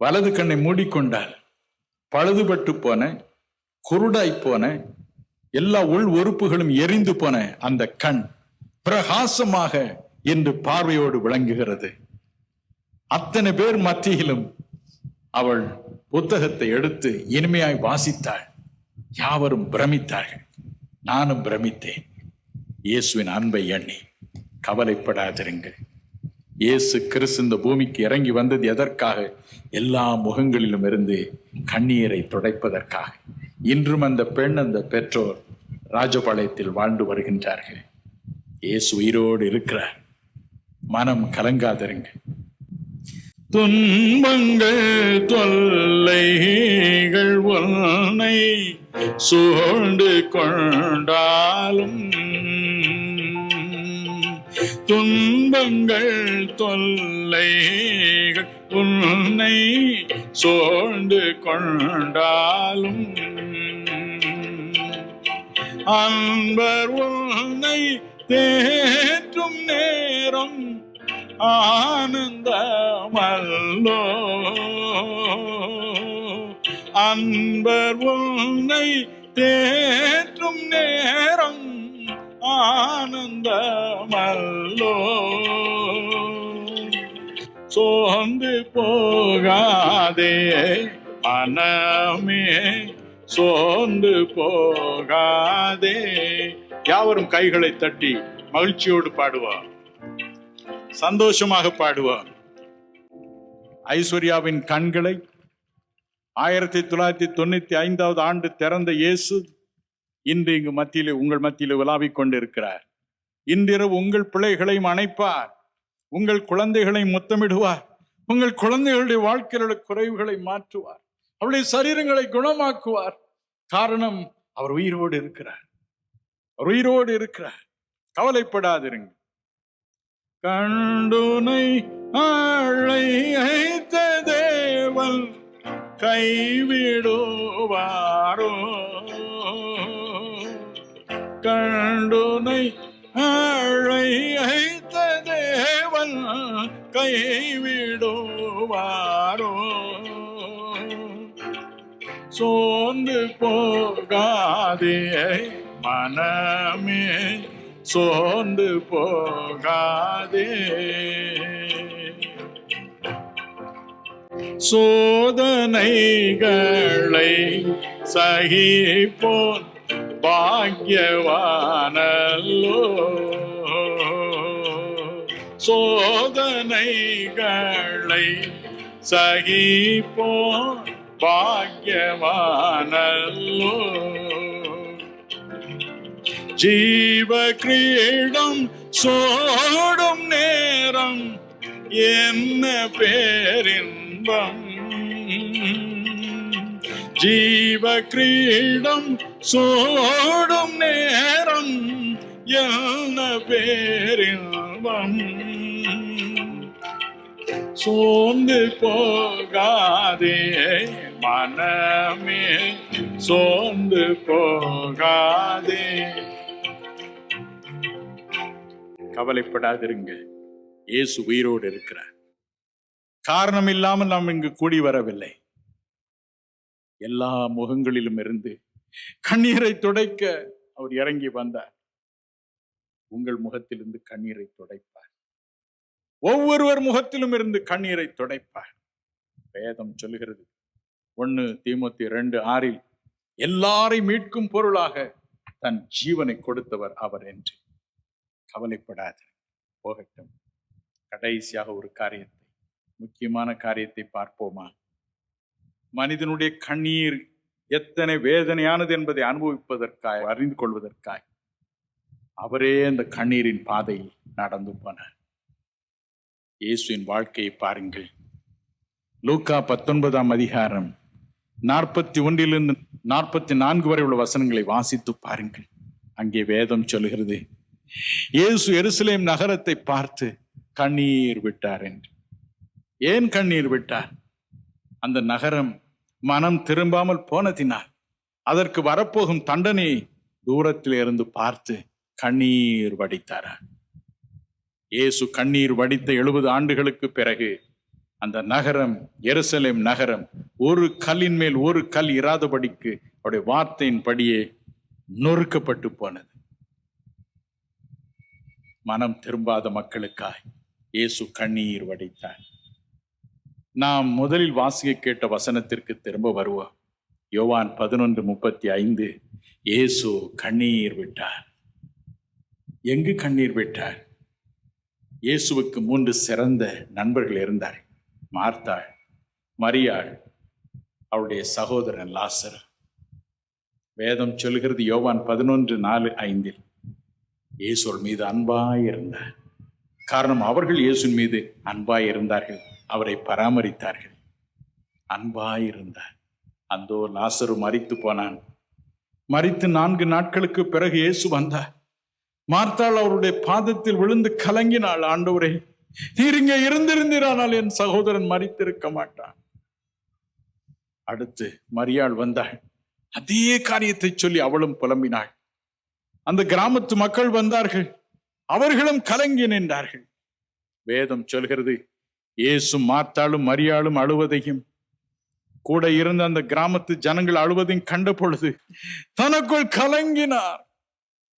[SPEAKER 1] வலது கண்ணை மூடிக்கொண்டாள். பழுதுபட்டு போன, குருடாய் போன, எல்லா உள் உறுப்புகளும் எரிந்து போன அந்த கண் பிரகாசமாக இன்று பார்வையோடு விளங்குகிறது. அத்தனை பேர் மத்தியிலும் அவள் புத்தகத்தை எடுத்து இனிமையாய் வாசித்தாள். யாவரும் பிரமித்தார்கள். நானும் பிரமித்தேன். இயேசுவின் அன்பை எண்ணி கவலைப்படாதிருங்கள். இயேசு கிறிஸ்து இந்த பூமிக்கு இறங்கி வந்தது எதற்காக? எல்லா முகங்களிலும் இருந்து கண்ணீரை துடைப்பதற்காக. இன்றும் அந்த பெண், அந்த பெற்றோர் ராஜபாளையத்தில் வாழ்ந்து வருகின்றார்கள். இயேசு உயிரோடு இருக்கிறார். மனம் கலங்காதிருங்கள். துன்பங்கள் தொல்லைகள் உன்னை சூழ்ந்து கொண்டாலும், துன்பங்கள் தொல்லைகள் உன்னை சூழ்ந்து கொண்டாலும், அன்பர் உன்னை தேற்றும் நேரம் ஆனந்தமல்லோ. அன்பர் உன்னை தேற்றும் நேரம் ஆனந்தமல்லோ. சோர்ந்து போகாதே மனமே, சோர்ந்து போகாதே. யாவரும் கைகளை தட்டி மகிழ்ச்சியோடு பாடுவார், சந்தோஷமாக பாடுவார். ஐஸ்வர்யாவின் கண்களை 1995 திறந்த இயேசு இன்று இங்கு மத்தியிலே, உங்கள் மத்தியிலே விளாவிக் கொண்டிருக்கிறார். இன்றிரவு உங்கள் பிள்ளைகளையும் அணைப்பார், உங்கள் குழந்தைகளை முத்தமிடுவார், உங்கள் குழந்தைகளுடைய வாழ்க்கையிலுள்ள குறைவுகளை மாற்றுவார், அவருடைய சரீரங்களை குணமாக்குவார். காரணம், அவர் உயிரோடு இருக்கிறார். அவர் உயிரோடு இருக்கிறார். கவலைப்படாதிருங்க. கண்டுனை அழைத்த தேவன் கைவிடுவாரோ? கண்டுனை அழைத்த தேவன் கைவிடுவாரோ? சோர்ந்து போகாதே மனமே, சோர்ந்து போகாதே. சோதனைகளை சகிப்போன் பாக்யவானல்லோ. சோதனைகளை சகிப்போன் பாக்யவானல்லோ. ஜீவ கிரீடம் சோடும் நேரம் என்ன பேரின்பம். ஜீவ கிரீடம் சோடும் நேரம் என்ன பேரின்பம். சோர்ந்து போகாதே மனமே, சோர்ந்து போகாதே. கவலைப்படாதிருங்க. இயேசு உயிரோடு இருக்கிறார். காரணம் இல்லாமல் நாம் இங்கு கூடி வரவில்லை. எல்லா முகங்களிலும் இருந்து கண்ணீரை துடைக்க அவர் இறங்கி வந்தார். உங்கள் முகத்திலிருந்து கண்ணீரை துடைப்பார். ஒவ்வொருவர் முகத்திலும் இருந்து கண்ணீரை துடைப்பார். வேதம் சொல்லுகிறது 1 தீமோத்தேயு 2:6 எல்லாரை மீட்கும் பொருளாக தன் ஜீவனை கொடுத்தவர் அவர் என்று. கவலைப்படாது, போகட்டும். கடைசியாக ஒரு காரியத்தை, முக்கியமான காரியத்தை பார்ப்போமா? மனிதனுடைய கண்ணீர் எத்தனை வேதனையானது என்பதை அனுபவிப்பதற்காய், அறிந்து கொள்வதற்காய் அவரே அந்த கண்ணீரின் பாதையில் நடந்து போனார். இயேசுவின் வாழ்க்கையை பாருங்கள். லூக்கா 19ஆம் அதிகாரம் 41 44 வரை உள்ள வசனங்களை வாசித்து பாருங்கள். அங்கே வேதம் சொல்கிறது, இயேசு எருசலேம் நகரத்தை பார்த்து கண்ணீர் விட்டார் என்று. ஏன் கண்ணீர் விட்டார்? அந்த நகரம் மனம் திரும்பாமல் போனதினால், அதற்கு வரப்போகும் தண்டனை தூரத்தில் இருந்து பார்த்து கண்ணீர் வடித்தார். இயேசு கண்ணீர் வடித்த 70 ஆண்டுகளுக்கு பிறகு அந்த நகரம், எருசலேம் நகரம், ஒரு கல்லின் மேல் ஒரு கல் இராதபடிக்கு அவருடைய வார்த்தையின் படியே நொறுக்கப்பட்டு போனது. மனம் திரும்பாத மக்களுக்காய் இயேசு கண்ணீர் வடித்தார். நாம் முதலில் வாசிக்க கேட்ட வசனத்திற்கு திரும்ப வருவோம். யோவான் 11:35. இயேசு கண்ணீர் விட்டார். எங்கு கண்ணீர் விட்டார்? இயேசுவுக்கு 3 சிறந்த நண்பர்கள் இருந்தார். மார்த்தாள், மரியாள், அவருடைய சகோதரன் லாசர். வேதம் சொல்கிறது யோவான் 11:4-5 இயேசு மீது அன்பாய் இருந்தார். காரணம், அவர்கள் இயேசுவின் மீது அன்பாய் இருந்தார்கள், அவரை பராமரித்தார்கள். அன்பாய் இருந்தார். அந்தோ லாசரு மரித்து போனான். மரித்து 4 நாட்களுக்கு பிறகு இயேசு வந்தார். மார்த்தாள் அவருடைய பாதத்தில் விழுந்து கலங்கினாள். ஆண்டவரே, நீர் இங்கே இருந்திருந்தீரானால் என் சகோதரன் மரித்திருக்க மாட்டான். அடுத்து மரியாள் வந்தாள். அதே காரியத்தை சொல்லி அவளும் புலம்பினாள். அந்த கிராமத்து மக்கள் வந்தார்கள். அவர்களும் கலங்கி நின்றார்கள். வேதம் சொல்கிறது, இயேசு மார்த்தாளும் மரியாளும் அழுவதையும், கூட இருந்த அந்த கிராமத்து ஜனங்கள் அழுவதையும் கண்ட பொழுது தனக்குள் கலங்கினார்.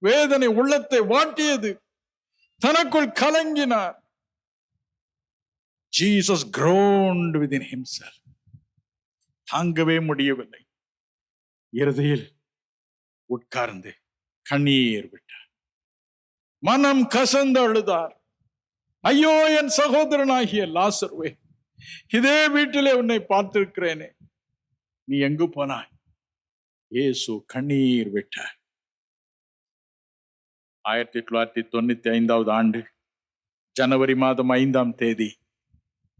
[SPEAKER 1] வேதனை உள்ளத்தை வாட்டியது. தனக்குள் கலங்கினார். Jesus groaned within himself. தாங்கவே முடியவில்லை. இறுதியில் உட்கார்ந்து கண்ணீர் விட்டார். மனம் கசந்து அழுதார். ஐயோ, என் சகோதரனாகிய லாசருவே, இதே வீட்டிலே உன்னை பார்த்திருக்கிறேனே, நீ எங்கு போனாய்? இயேசு கண்ணீர் விட்டார். 1995 ஆண்டு ஜனவரி மாதம் 5ஆம் தேதி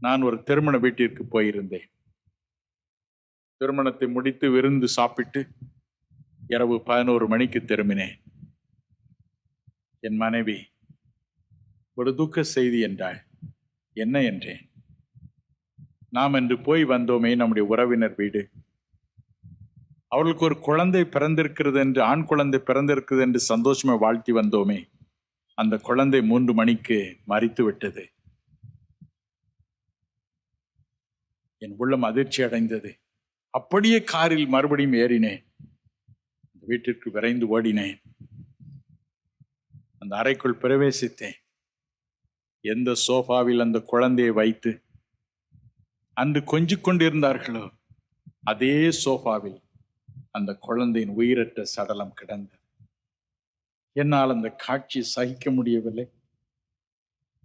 [SPEAKER 1] நான் ஒரு திருமண வீட்டிற்கு போயிருந்தேன். திருமணத்தை முடித்து விருந்து சாப்பிட்டு இரவு 11 மணிக்கு திரும்பினேன். என் மனைவி ஒரு துக்க செய்தி என்றாள். என்ன என்றேன். நாம் என்று போய் வந்தோமே நம்முடைய உறவினர் வீடு, அவர்களுக்கு ஒரு குழந்தை பிறந்திருக்கிறது என்று, ஆண் குழந்தை பிறந்திருக்கிறது என்று சந்தோஷமா வாழ்த்தி வந்தோமே, அந்த குழந்தை 3 மணிக்கு மரித்து விட்டது. என் உள்ளம் அதிர்ச்சி அடைந்தது. அப்படியே காரில் மறுபடியும் ஏறினேன். வீட்டிற்கு விரைந்து ஓடினேன். அந்த அறைக்குள் பிரவேசித்தேன். எந்த சோஃபாவில் அந்த குழந்தையை வைத்து அன்று கொஞ்சிக் கொண்டிருந்தார்களோ அதே சோஃபாவில் அந்த குழந்தையின் உயிரற்ற சடலம் கிடந்தது. என்னால் அந்த காட்சி சகிக்க முடியவில்லை.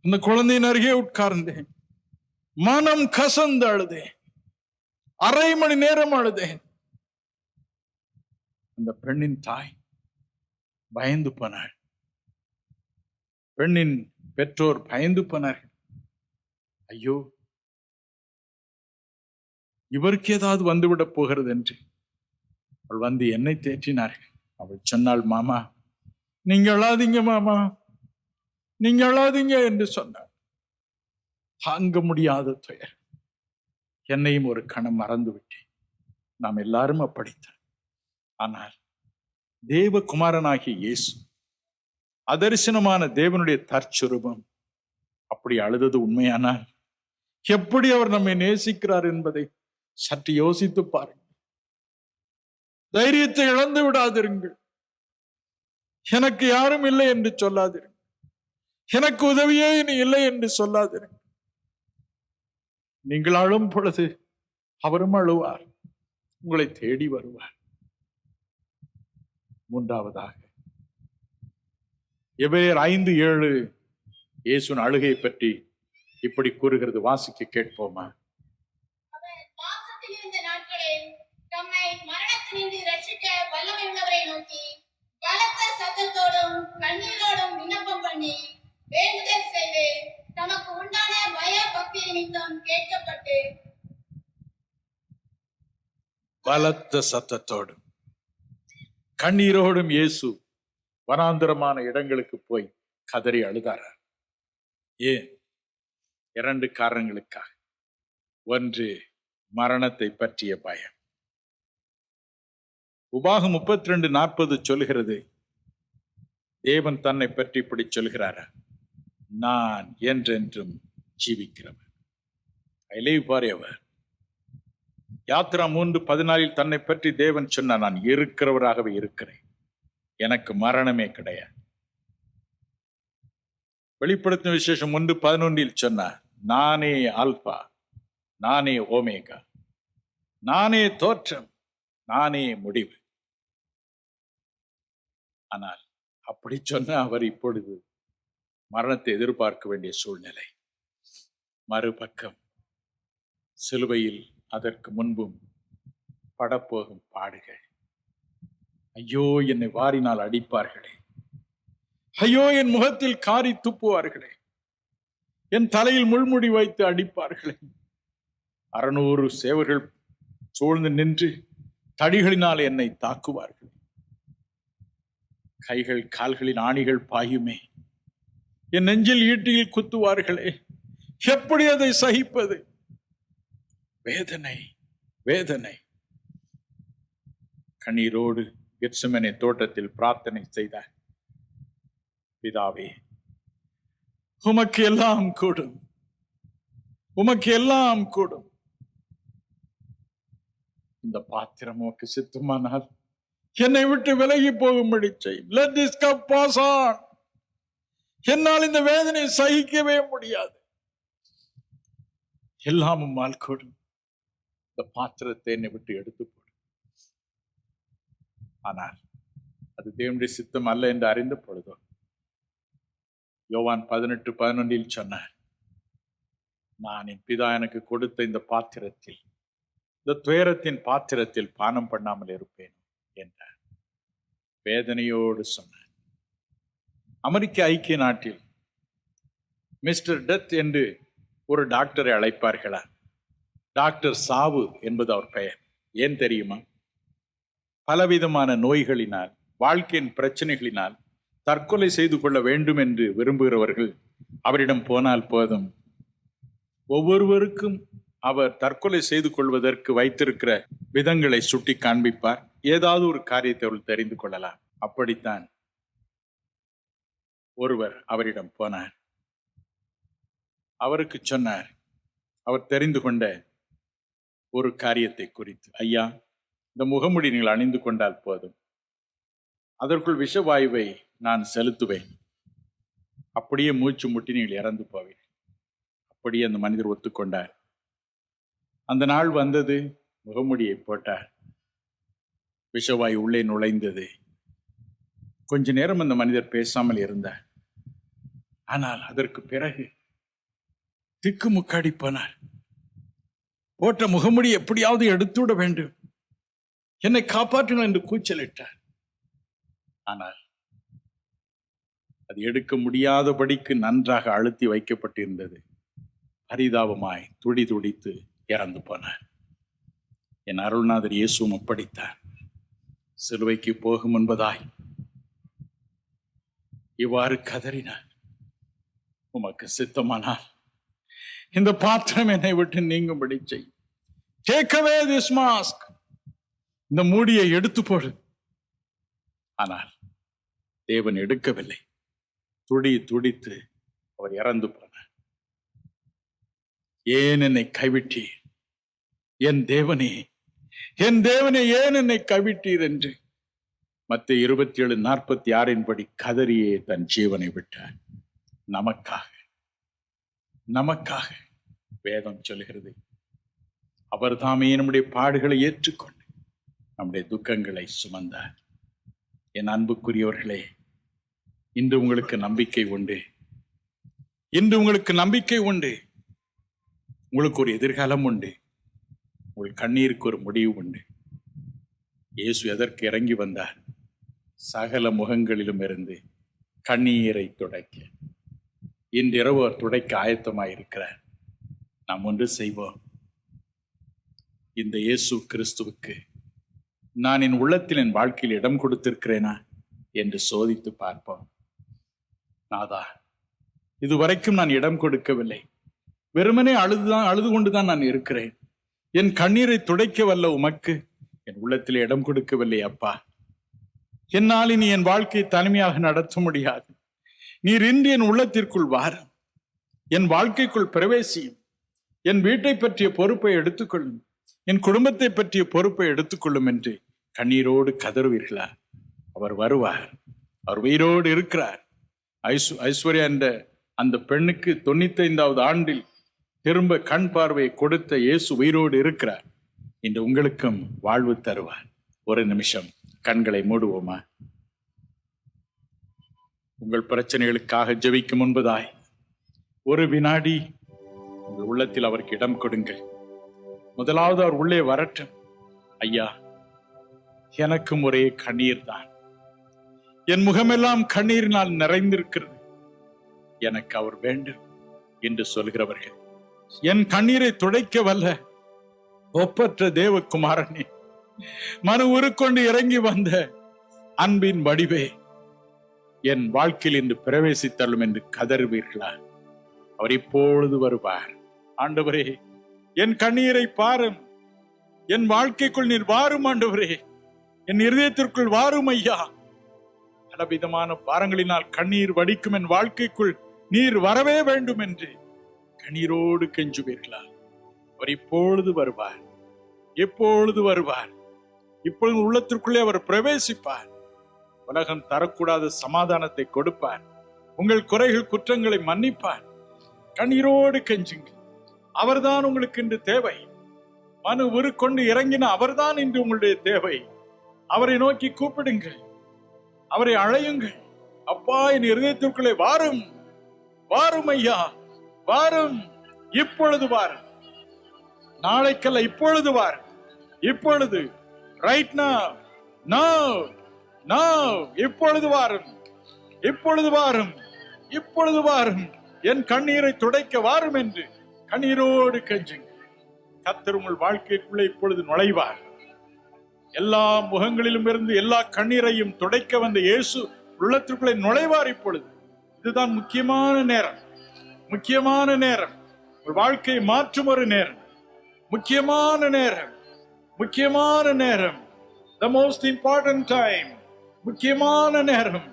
[SPEAKER 1] அந்த குழந்தையின் அருகே உட்கார்ந்தேன். மனம் கசந்து அழுதேன். அரை மணி நேரம் அழுதேன். அந்த பெண்ணின் தாய் பயந்து போனாள். பெண்ணின் பெற்றோர் பயந்து போனார்கள். ஐயோ, இவருக்கு ஏதாவது வந்துவிடப் போகிறது என்று அவள் வந்து என்னை தேற்றினார்கள். அவள் சொன்னாள், மாமா நீங்க அழாதீங்க, மாமா நீங்க அழாதீங்க என்று சொன்னாள். தாங்க முடியாத துயர். என்னையும் ஒரு கணம் மறந்து விட்டேன். நாம் எல்லாரும் அப்படித்தான். ஆனால் தேவகுமாரனாகிய இயேசு, அதரிசனமான தேவனுடைய தற்சுரூபம், அப்படி அழுதது உண்மையானால் எப்படி அவர் நம்மை நேசிக்கிறார் என்பதை சற்று யோசித்து பாருங்கள். தைரியத்தை இழந்து விடாதிருங்கள். எனக்கு யாரும் இல்லை என்று சொல்லாதிருங்கள். எனக்கு உதவியே இனி இல்லை என்று சொல்லாதிருங்கள். நீங்கள் அழும் பொழுது அவரும் அழுவார், உங்களை தேடி வருவார். மூன்றாவதாக எபிரேயர் 5:7 இயேசுவின் அழுகை பற்றி இப்படி கூறுகிறது. வாசிக்க கேட்போமா?
[SPEAKER 2] கண்ணீரோடும் விண்ணப்பம் பண்ணி வேண்டுதல் செய்து தமக்கு உண்டான பய பக்தி நிமித்தம் கேட்கப்பட்டு
[SPEAKER 1] பலத்த சத்தத்தோடும் கண்ணீரோடும் இயேசு வனாந்தரமான இடங்களுக்கு போய் கதறி அழுதார். ஏன்? 2 காரணங்களுக்காக. ஒன்று, மரணத்தை பற்றிய பயம். உபாகம் 32:40 சொல்கிறது, தேவன் தன்னை பற்றி இப்படி சொல்கிறார், நான் என்றென்றும் ஜீவிக்கிறவர். I live forever. யாத்ரா 3:14 தன்னை பற்றி தேவன் சொன்னார், நான் இருக்கிறவராகவே இருக்கிறேன், எனக்கு மரணமே கிடையாது. வெளிப்படுத்தும் விசேஷம் 1:11 சொன்னார், நானே ஆல்பா, நானே ஓமேகா, நானே தோற்றம், நானே முடிவு. ஆனால் அப்படி சொன்ன அவர் இப்பொழுது மரணத்தை எதிர்பார்க்க வேண்டிய சூழ்நிலை. மறுபக்கம் சிலுவையில் அதற்கு முன்பும் படப்போகும் பாடுகள். ஐயோ, என்னை வாரினால் அடிப்பார்களே, ஐயோ என் முகத்தில் காரி துப்புவார்களே, என் தலையில் முள்முடி வைத்து அடிப்பார்களே. 600 சேவர்கள் சூழ்ந்து நின்று தடிகளினால் என்னை தாக்குவார்கள். கைகள் கால்களின் ஆணிகள் பாயுமே, என் நெஞ்சில் ஈட்டியில் குத்துவார்களே, எப்படி அதை சகிப்பது? வேதனை வேதனை. கண்ணீரோடு கெத்செமனே தோட்டத்தில் பிரார்த்தனை செய்தார், பிதாவே உமக்கு எல்லாம் கூடும், உமக்கு எல்லாம் கூடும். இந்த பாத்திரம் உமக்கு சித்தமானால் என்னை விட்டு விலகி போகும்படி செய். Let this cup pass on. என்னால் இந்த வேதனை சகிக்கவே முடியாது. எல்லாம் உம்மால் கூடும். இந்த பாத்திரத்தை என்னை விட்டு எடுத்து போடு. ஆனால் அது தேவனுடைய சித்தம் அல்ல என்று அறிந்த பொழுதோ, யோவான் 18:11 சொன்னார், நான் என் பிதா எனக்கு கொடுத்த இந்த பாத்திரத்தில், இந்த துயரத்தின் பாத்திரத்தில் பானம் பண்ணாமல் இருப்பேன் என்றார். வேதனையோடு சொன்னார். அமெரிக்க ஐக்கிய நாட்டில் மிஸ்டர் டெத் என்று ஒரு டாக்டரை அழைப்பார்களா? டாக்டர் சாவு என்பது அவர் பெயர். ஏன் தெரியுமா? பலவிதமான நோய்களினால், வாழ்க்கையின் பிரச்சனைகளினால் தற்கொலை செய்து கொள்ள வேண்டும் என்று விரும்புகிறவர்கள் அவரிடம் போனால் போதும், ஒவ்வொருவருக்கும் அவர் தற்கொலை செய்து கொள்வதற்கு வைத்திருக்கிற விதங்களை சுட்டி காண்பிப்பார். ஏதாவது ஒரு காரியத்தை அவர்கள் தெரிந்து கொள்ளலாம். அப்படித்தான் ஒருவர் அவரிடம் போனார். அவருக்கு சொன்னார், அவர் தெரிந்து கொண்ட ஒரு காரியத்தை குறித்து, ஐயா, இந்த முகமுடி நீங்கள் அணிந்து கொண்டால் போதும், அதற்குள் விஷவாயுவை நான் செலுத்துவேன், அப்படியே மூச்சு முட்டி நீங்கள் இறந்து போவீர்கள். அப்படியே அந்த மனிதர் ஒத்துக்கொண்டார். அந்த நாள் வந்தது, முகமுடியை போட்டார், விஷவாயு உள்ளே நுழைந்தது. கொஞ்ச நேரம் அந்த மனிதர் பேசாமல் இருந்தார். ஆனால் அதற்கு பிறகு திக்குமுக்காடி போனார். போட்ட முகமுடி எப்படியாவது எடுத்துவிட வேண்டும், என்னை காப்பாற்றுங்கள் என்று கூச்சலிட்டார். ஆனால் அது எடுக்க முடியாதபடிக்கு நன்றாக அழுத்தி வைக்கப்பட்டிருந்தது. பரிதாபமாய் துடி துடித்து இறந்து போனார். என் அருள்நாதர் இயேசுவும் அப்படித்தார். சிலுவைக்கு போகும் என்பதாய் இவ்வாறு கதறினார், உமக்கு சித்தமானால் இந்த பாத்திரம் என்னை விட்டு நீங்கும்படி செய். Take away this mask. இந்த மூடியை எடுத்து போடு. ஆனால் தேவன் எடுக்கவில்லை. துடி துடித்து அவர் இறந்து போனார். ஏன் என்னை கைவிட்டீர்? என் தேவனே, என் தேவனே, ஏன் என்னை கைவிட்டீர் என்று மத்தேயு 27:46 படி கதறியே தன் ஜீவனை விட்டார். நமக்காக நமக்காக வேதம் சொல்கிறது, அவர் தாமே நம்முடைய பாடுகளை ஏற்றுக்கொண்டு நம்முடைய துக்கங்களை சுமந்தார். என் அன்புக்குரியவர்களே, இன்று உங்களுக்கு நம்பிக்கை உண்டு. இன்று உங்களுக்கு நம்பிக்கை உண்டு. உங்களுக்கு ஒரு எதிர்காலம் உண்டு. உங்கள் கண்ணீருக்கு ஒரு முடிவு உண்டு. இயேசு எதற்கு இறங்கி வந்தார்? சகல முகங்களிலும் இருந்து கண்ணீரை துடைக்க இன்றிரவு அவர் துடைக்க ஆயத்தமாயிருக்கிறார். நாம் ஒன்று செய்வோம். இந்த இயேசு கிறிஸ்துவுக்கு நான் என் உள்ளத்தில் என் வாழ்க்கையில் இடம் கொடுத்திருக்கிறேனா என்று சோதித்து பார்ப்போம். நாதா, இதுவரைக்கும் நான் இடம் கொடுக்கவில்லை, வெறுமனே அழுது கொண்டுதான் நான் இருக்கிறேன். என் கண்ணீரை துடைக்க வல்ல உமக்கு என் உள்ளத்தில் இடம் கொடுக்கவில்லை அப்பா. என்னால் இனி என் வாழ்க்கையை தனிமையாக நடத்த முடியாது. நீர் இன்று என் உள்ளத்திற்குள் வாரும், என் வாழ்க்கைக்குள் பிரவேசியும், என் வீட்டை பற்றிய பொறுப்பை எடுத்துக்கொள்ளும், என் குடும்பத்தை பற்றிய பொறுப்பை எடுத்துக்கொள்ளும் என்று கண்ணீரோடு கதறுவீர்களா? அவர் வருவார். அவர் உயிரோடு இருக்கிறார். ஐஸ்வர்யா என்ற அந்த பெண்ணுக்கு 95வது ஆண்டில் திரும்ப கண் பார்வையை கொடுத்த இயேசு உயிரோடு இருக்கிறார். இன்று உங்களுக்கும் வாழ்வு தருவார். ஒரு நிமிஷம் கண்களை மூடுவோமா? உங்கள் பிரச்சனைகளுக்காக ஜெபிக்கும் முன்பதாய் ஒரு வினாடி உங்கள் உள்ளத்தில் அவருக்கு இடம் கொடுங்கள். முதலாவது அவர் உள்ளே வரட்டும். ஐயா, எனக்கும் ஒரே கண்ணீர் தான், என் முகமெல்லாம் கண்ணீரினால் நிறைந்திருக்கிறது, எனக்கு அவர் வேண்டும் என்று சொல்கிறவர்கள், என் கண்ணீரை துடைக்க வல்ல ஒப்பற்ற தேவகுமாரனே, மனு உருக்கொண்டு இறங்கி வந்த அன்பின் வடிவே, என் வாழ்க்கையில் இன்று பிரவேசித்தள்ளும் என்று கதறுவீர்களா? அவர் இப்பொழுது வருவார். ஆண்டவரே, என் கண்ணீரை பாரும், என் வாழ்க்கைக்குள் நீர் வாரும் ஆண்டவரே, என் இருதயத்திற்குள் வாரும் ஐயா. பலவிதமான பாரங்களினால் கண்ணீர் வடிக்கும் என் வாழ்க்கைக்குள் நீர் வரவே வேண்டும் என்று கண்ணீரோடு கெஞ்சுவீர்களா? அவர் இப்பொழுது வருவார், எப்பொழுது வருவார். இப்பொழுது உள்ளத்திற்குள்ளே அவர் பிரவேசிப்பார். உலகம் தரக்கூடாத சமாதானத்தை கொடுப்பார். உங்கள் குறைகள் குற்றங்களை மன்னிப்பார். கண்ணீரோடு கெஞ்சுங்கள். அவர்தான் உங்களுக்கு இன்று தேவை. மனு உருக்கொண்டு இறங்கின அவர்தான் இன்று உங்களுடைய தேவை. அவரை நோக்கி கூப்பிடுங்கள், அவரை அழையுங்கள். அப்பா, என் இருதயத்திற்குள்ளே வாரும், வாரும் ஐயா, வாரும், இப்பொழுது வாரும். நாளைக்கல்ல, இப்பொழுது வாரும், இப்பொழுது, ரைட் நவ், நவ், நவ், இப்பொழுது வாரும், இப்பொழுது வாரும், இப்பொழுது வாரும், என் கண்ணீரை துடைக்க வாரும் என்று கண்ணீரோடு கெஞ்சுங்கள். கர்த்தர் உங்கள் வாழ்க்கைக்குள்ளே இப்பொழுது நுழைவார். எல்லா முகங்களிலும் இருந்து எல்லா கண்ணீரையும் துடைக்க வந்த இயேசு உள்ளத்திற்குள்ளே நுழைவார் இப்பொழுது. இதுதான் முக்கியமான நேரம், முக்கியமான நேரம், உங்கள் வாழ்க்கையை மாற்றும் ஒரு நேரம், முக்கியமான நேரம், முக்கியமான நேரம், the most important time, முக்கியமான நேரம்.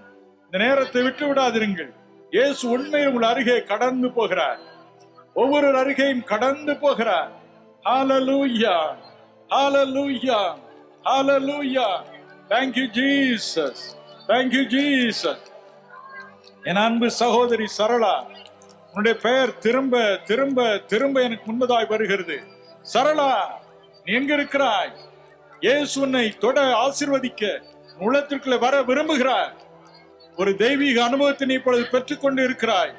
[SPEAKER 1] இந்த நேரத்தை விட்டு விடாதிருங்கள். இயேசு உண்மையில் உங்கள் அருகே கடந்து போகிறார். ஒவ்வொரு அருகையும் கடந்து போகிறார். Hallelujah, hallelujah, hallelujah. Thank you Jesus, thank you Jesus. என் அன்பு சகோதரி சரளா, உன்னுடைய பெயர் திரும்ப திரும்ப திரும்ப எனக்கு முன்பதாய் வருகிறது. சரளா, நீ எங்க இருக்கிறாய்? இயேசு உன்னை தொட ஆசீர்வதிக்க உள்ளத்திற்குள்ளே வர விரும்புகிறார். ஒரு தெய்வீக அனுபவத்தை நீ இப்பொழுது பெற்றுக்கொண்டு இருக்கிறாய்.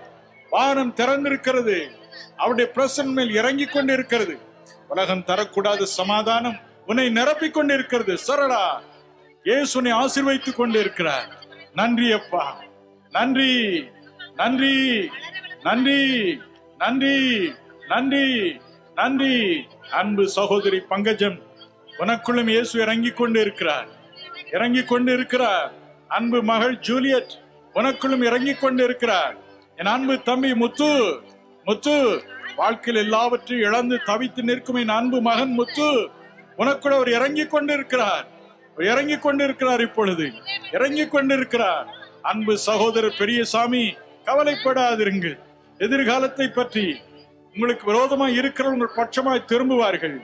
[SPEAKER 1] வானம் திறந்திருக்கிறது, அவருடைய பிரசன்னம் மேல் இறங்கிக் கொண்டு இருக்கிறது. உலகம் தரக்கூடாத சமாதானம் உன்னை நிரப்பிக் கொண்டு இருக்கிறது. சரளா, இயேசு உன்னை ஆசீர்வதித்துக் கொண்டு இருக்கிறார். நன்றி அப்பா, நன்றி, நன்றி, நன்றி, நன்றி, நன்றி, நன்றி. அன்பு சகோதரி பங்கஜம், உனக்குள்ளும் இயேசு இறங்கிக் கொண்டு இருக்கிறார், இறங்கிக் கொண்டு இருக்கிறார். அன்பு மகள் ஜூலியட், உனக்குள்ளும் இறங்கிக் கொண்டு இருக்கிறார். என் அன்பு தம்பி முத்து, முத்து, வாழ்க்கையில் எல்லாவற்றையும் இழந்து தவித்து நிற்கும் என் அன்பு மகன் முத்து, உனக்குள்ள அவர் இறங்கிக் கொண்டு இருக்கிறார், இறங்கிக் கொண்டு இருக்கிறார், இப்பொழுது இறங்கிக் கொண்டு இருக்கிறார். அன்பு சகோதரர் பெரியசாமி, கவலைப்படாதிருங்கள். எதிர்காலத்தை பற்றி உங்களுக்கு விரோதமாய் இருக்கிற உங்கள் பட்சமாய் திரும்புவார்கள்.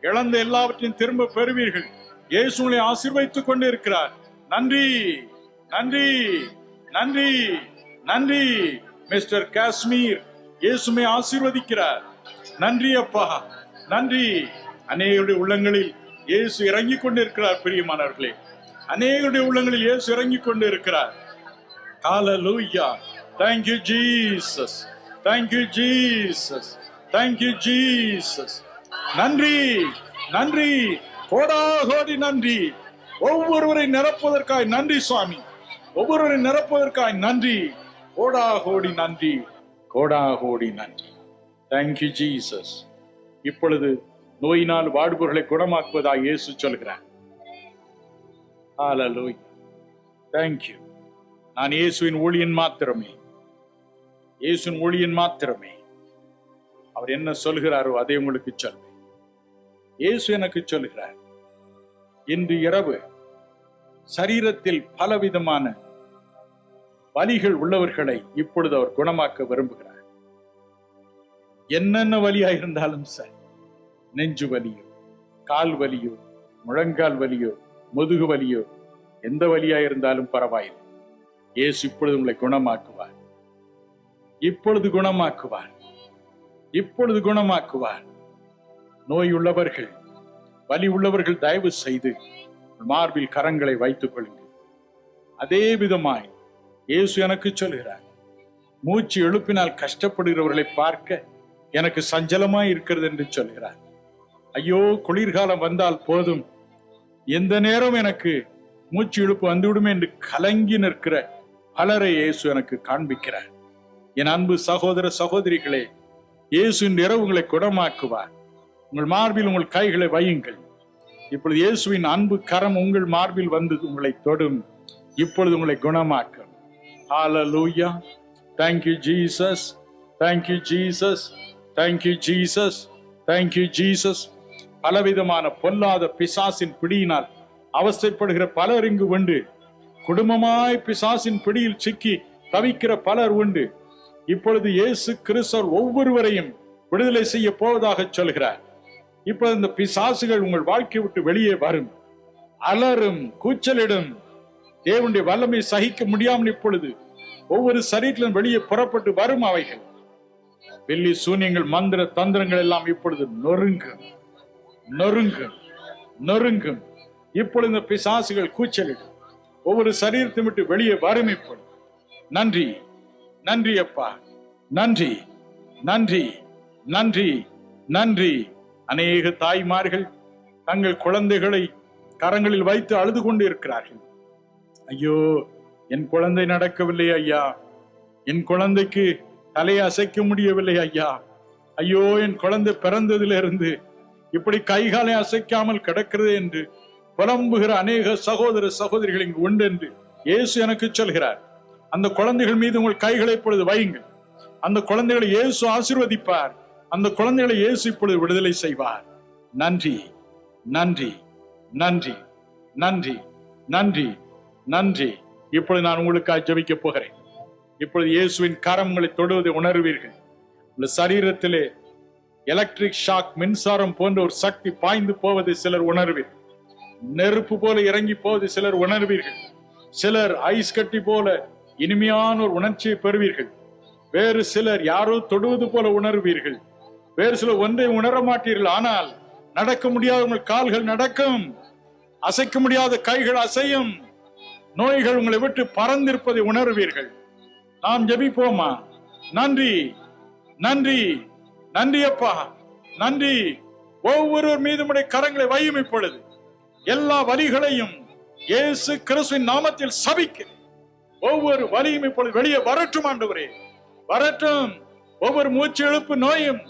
[SPEAKER 1] இழந்த எல்லாவற்றையும் திரும்ப பெறுவீர்கள். இயேசு உங்களை ஆசீர்வதித்துக் கொண்டு இருக்கிறார். நன்றி, நன்றி, நன்றி, நன்றி. மிஸ்டர் காஷ்மீர், இயேசுவை ஆசீர்வதிக்கிறார். நன்றி அப்பா, நன்றி. அநேகருடைய உள்ளங்களில் இயேசு இறங்கிக் கொண்டு இருக்கிறார். பிரியமானவர்களே, அநேகருடைய உள்ளங்களில் இயேசு இறங்கிக் கொண்டு இருக்கிறார். ஹல்லேலூயா. Thank you Jesus, thank you Jesus, thank you Jesus. நன்றி, நன்றி, கோடா கோடி நன்றி. ஒவ்வொருவரை நிரப்புவதற்காக நன்றி சுவாமி. ஒவ்வொருவரை நிரப்புவதற்காய் நன்றி. கோடா கோடி நன்றி, கோடா கோடி நன்றி. Thank you Jesus. இப்பொழுது நோயினால் வாடுபவர்களை குணமாக்குவதாக இயேசு சொல்கிறார். ஹல்லேலூயா. தேங்க்யூ. நான் இயேசுவின் ஊழியன் மாத்திரமே, இயேசுவின் ஊழியன் மாத்திரமே. அவர் என்ன சொல்கிறாரோ அதை உங்களுக்கு சொல்வேன். இயேசு எனக்கு சொல்கிறார், இன்று இரவு சரீரத்தில் பலவிதமான வலிகள் உள்ளவர்களை இப்பொழுது அவர் குணமாக்க விரும்புகிறார். என்னென்ன வலியா இருந்தாலும் சரி, நெஞ்சு வலியோ, கால் வலியோ, முழங்கால் வலியோ, முதுகு வலியோ, எந்த வலியா இருந்தாலும் பரவாயில்லை. இயேசு இப்பொழுது உங்களை குணமாக்குவார். இப்பொழுது குணமாக்குவார். இப்பொழுது குணமாக்குவார். நோய் உள்ளவர்கள், வலி உள்ளவர்கள் தயவு செய்து மார்பில் கரங்களை வைத்துக் கொள்ளுங்கள். அதே விதமாய் இயேசு எனக்கு சொல்கிறார், மூச்சு எழுப்பினால் கஷ்டப்படுகிறவர்களை பார்க்க எனக்கு சஞ்சலமாய் இருக்கிறது என்று சொல்கிறார். ஐயோ, குளிர்காலம் வந்தால் போதும், எந்த நேரம் எனக்கு மூச்சு இழுப்பு வந்துவிடுமே என்று கலங்கி நிற்கிற பலரை இயேசு எனக்கு காண்பிக்கிறார். என் அன்பு சகோதர சகோதரிகளே, இயேசு இன்று இரவு உங்களை குணமாக்குவார். உங்கள் மார்பில் உங்கள் கைகளை வையுங்கள். இப்பொழுது இயேசுவின் அன்பு கரம் உங்கள் மார்பில் வந்து உங்களை தொடும். இப்பொழுது உங்களை குணமாக்கும். ஹல்லேலூயா. Thank you Jesus. Thank you Jesus. Thank you Jesus. Thank you Jesus. பலவிதமான பொல்லாத பிசாசின் பிடியினால் அவஸ்தைப்படுகிற பலர் இங்கு உண்டு. குடும்பமாய் பிசாசின் பிடியில் சிக்கி தவிக்கிற பலர் உண்டு. இப்பொழுது இயேசு கிறிஸ்து ஒவ்வொருவரையும் விடுதலை செய்ய போவதாக சொல்கிறார். இப்பொழுது இந்த பிசாசுகள் உங்கள் வாழ்க்கை விட்டு வெளியே வரும், அலரும், கூச்சலிடும். தேவனுடைய வல்லமை சகிக்க முடியாமல் இப்பொழுது ஒவ்வொரு சரீரத்திலும் வெளியே புறப்பட்டு வரும். அவைகள் வெள்ளி சூன்யங்கள், மந்திர தந்திரங்கள் எல்லாம் இப்பொழுது நொறுங்கும், நொறுங்கும், நொறுங்கும். இப்பொழுது இந்த பிசாசுகள் கூச்சலிடும், ஒவ்வொரு சரீரத்தை விட்டு வெளியே வரும். இப்பொழுது நன்றி, நன்றி அப்பா, நன்றி, நன்றி, நன்றி, நன்றி. அநேக தாய்மார்கள் தங்கள் குழந்தைகளை கரங்களில் வைத்து அழுது கொண்டு இருக்கிறார்கள். ஐயோ, என் குழந்தை நடக்கவில்லை ஐயா, என் குழந்தைக்கு தலையை அசைக்க முடியவில்லை ஐயா, ஐயோ, என் குழந்தை பிறந்ததிலிருந்து இப்படி கைகாலை அசைக்காமல் கிடக்கிறது என்று புலம்புகிற அநேக சகோதர சகோதரிகள் இங்கு உண்டு என்று இயேசு எனக்கு சொல்கிறார். அந்த குழந்தைகள் மீது உங்கள் கைகளை இப்பொழுது வையுங்கள். அந்த குழந்தைகளை இயேசு ஆசீர்வதிப்பார். அந்த குழந்தைகளை இயேசு இப்பொழுது விடுதலை செய்வார். நன்றி, நன்றி, நன்றி, நன்றி, நன்றி, நன்றி. இப்பொழுது நான் உங்களுக்காக ஜெபிக்க போகிறேன். இப்பொழுது இயேசுவின் கரம் உங்களை தொடுவதை உணர்வீர்கள். உங்கள் சரீரத்திலே எலக்ட்ரிக் ஷாக், மின்சாரம் போன்ற ஒரு சக்தி பாய்ந்து போவதை சிலர் உணர்வீர்கள். நெருப்பு போல இறங்கி போவதை சிலர் உணர்வீர்கள். சிலர் ஐஸ் கட்டி போல இனிமையான ஒரு உணர்ச்சியை பெறுவீர்கள். வேறு சிலர் யாரோ தொடுவது போல உணர்வீர்கள். வேறு சிலர் ஒன்றை உணர மாட்டீர்கள். ஆனால் நடக்க முடியாத உங்கள் கால்கள் நடக்கும், அசைக்க முடியாத கைகள் அசையும். நோய்கள் உங்களை விட்டு பறந்திருப்பதை உணர்வீர்கள். நாம் ஜெபிப்போமா? நன்றி, நன்றி, நன்றி அப்பா, நன்றி. ஒவ்வொருவர் மீது உடைய கரங்களை வையும். இப்பொழுது எல்லா வலிகளையும் இயேசு கிறிஸ்துவின் நாமத்தில் சபிக்கிறேன். ஒவ்வொரு வலியும் இப்பொழுது வெளியே வரட்டும் ஆண்டவரே, வரட்டும். ஒவ்வொரு மூச்சு இழுப்பு நோயும்,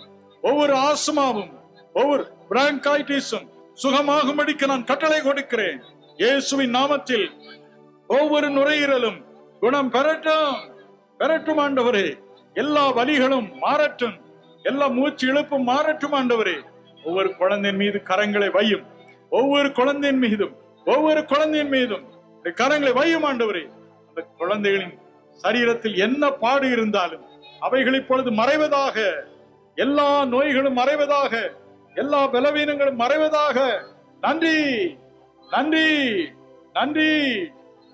[SPEAKER 1] ஒவ்வொரு ஆஸ்மாவும், ஒவ்வொரு பிராங்கைட்டிஸும் சுகமாகும்படிக்கு நான் கட்டளை கொடுக்கிறேன். இயேசுவின் நாமத்தில் ஒவ்வொரு நுரையீரலும் குணம் பெறட்டும், பெறட்டும் ஆண்டவரே. எல்லா வலிகளும் மாறட்டும், எல்லா மூச்சு இழுப்பும் மாறட்டும் ஆண்டவரே. ஒவ்வொரு குழந்தையின் மீது கரங்களை வையும். ஒவ்வொரு குழந்தையின் மீதும், ஒவ்வொரு குழந்தையின் மீதும் கரங்களை வையும் ஆண்டவரே. அந்த குழந்தைகளின் சரீரத்தில் என்ன பாடு இருந்தாலும் அவைகள் இப்பொழுது மறைவதாக. எல்லா நோய்களும் மறைவதாக, எல்லா பலவீனங்களும் மறைவதாக. நன்றி, நன்றி, நன்றி,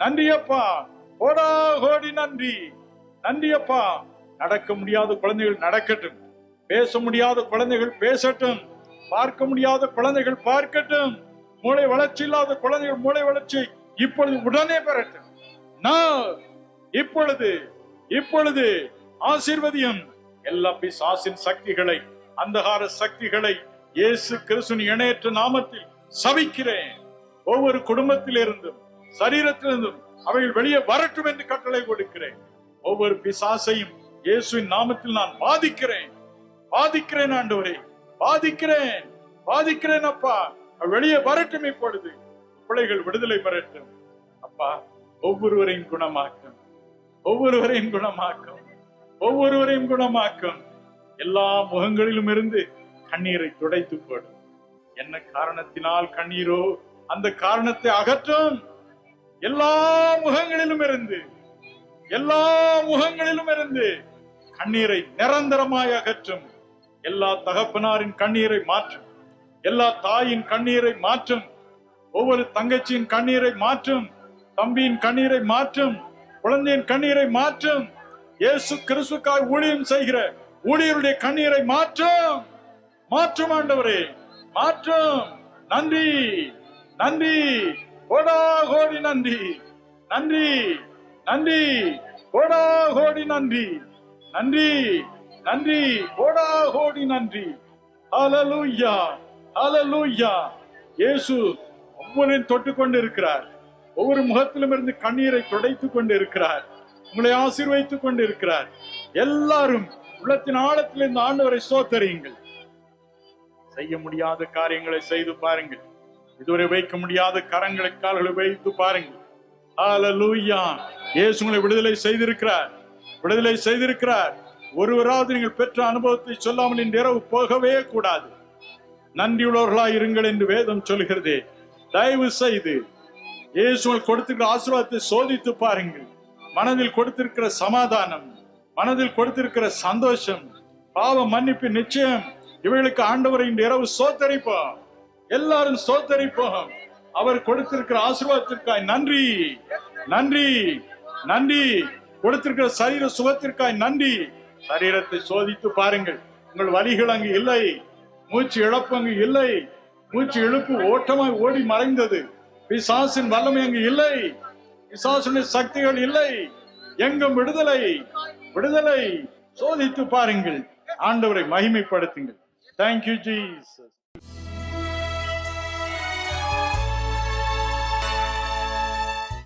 [SPEAKER 1] நன்றி அப்பா, கோடா கோடி நன்றி, நன்றி அப்பா. நடக்க முடியாத குழந்தைகள் நடக்கட்டும், பேச முடியாத குழந்தைகள் பேசட்டும், பார்க்க முடியாத குழந்தைகள் பார்க்கட்டும், மூளை வளர்ச்சி இல்லாத குழந்தைகள் மூளை வளர்ச்சி இப்பொழுது உடனே பெறட்டும். நான் இப்பொழுது இப்பொழுது ஆசீர்வதியும். எல்லா பிசாசின் சக்திகளை, அந்தகார சக்திகளை இயேசு கிறிஸ்துவின் இணையற்ற நாமத்தில் சபிக்கிறேன். ஒவ்வொரு குடும்பத்திலிருந்தும், சரீரத்திலிருந்தும்,
[SPEAKER 3] அவைகள் வெளியே வரட்டும் என்று கட்டளை கொடுக்கிறேன். ஒவ்வொரு பிசாசையும் இயேசுவின் நாமத்தில் நான் பாதிக்கிறேன் ஆண்டவரே, பாதிக்கிறேன் அப்பா. வெளியே வரட்டும். இப்பொழுது பிள்ளைகள் விடுதலை பெறட்டும் அப்பா. ஒவ்வொருவரையும் குணமாக்கும். எல்லா முகங்களிலும் இருந்து கண்ணீரை துடைத்து போடும். என்ன காரணத்தினால் கண்ணீரோ அந்த காரணத்தை அகற்றும். எல்லா முகங்களிலும் இருந்து கண்ணீரை நிரந்தரமாய் அகற்றும். எல்லா தகப்பனாரின் கண்ணீரை மாற்றும். எல்லா தாயின் கண்ணீரை மாற்றும். ஒவ்வொரு தங்கச்சியின் கண்ணீரை மாற்றும். தம்பியின் கண்ணீரை மாற்றும். குழந்தையின் கண்ணீரை மாற்றும். இயேசு கிறிஸ்துவுக்காய் ஊழியம் செய்கிற ஊழியருடைய கண்ணீரை மாற்றும் ஆண்டவரே, மாற்றும். நன்றி கோடாகோடி நன்றி, கோடாகோடி நன்றி, கோடாகோடி நன்றி. ஹல்லேலூயா, ஹல்லேலூயா. இயேசு ஒவ்வொருவரையும் தொட்டு கொண்டு இருக்கிறார். ஒவ்வொரு முகத்திலும் இருந்து கண்ணீரை துடைத்துக் கொண்டு இருக்கிறார். உங்களை ஆசீர்வதித்துக் கொண்டு இருக்கிறார். எல்லாரும் உள்ளத்தின் ஆழத்தில் இந்த ஆண்டவரை ஸ்தோத்தரியுங்கள். செய்ய முடியாத காரியங்களை செய்து பாருங்கள். இதுவரை வைக்க முடியாத கரங்களை கால்களை வைத்து பாருங்கள். ஹல்லேலூயா. இயேசு உங்களை விடுதலை செய்திருக்கிறார். ஒருவராவது நீங்கள் பெற்ற அனுபவத்தை சொல்லாமல் இந்த இரவு போகவே கூடாது. நன்றியுள்ளவர்களாய் இருங்கள் என்று வேதம் சொல்கிறதே. தயவு செய்து இயேசு கொடுத்திருக்கிற ஆசீர்வாதத்தை சோதித்து பாருங்கள். மனதில் கொடுத்திருக்கிற சமாதானம், மனதில் கொடுத்திருக்கிற சந்தோஷம், பாவ மன்னிப்பு நிச்சயம். இவைகளுக்கு ஆண்டவரை இந்த இரவு சோத்தரிப்போம். எல்லாரும் சோத்தரிப்போம். அவர் கொடுத்திருக்கிற ஆசீர்வாதத்திற்காய் நன்றி. கொடுத்திருக்கிற சரீர சுகத்திற்காய் நன்றி. சரீரத்தை சோதித்து பாருங்கள். உங்கள் வலிகள் அங்கு இல்லை. மூச்சு இழப்பு அங்கு இல்லை. மூச்சு இழுப்பு ஓட்டமாய் ஓடி மறைந்தது. பிசாசின் வல்லமை அங்கு இல்லை. பிசாசின் சக்திகள் இல்லை. எங்கும் விடுதலை. சோதித்து பாருங்கள். ஆண்டவரை மகிமைப்படுத்துங்கள். Thank you, Jesus.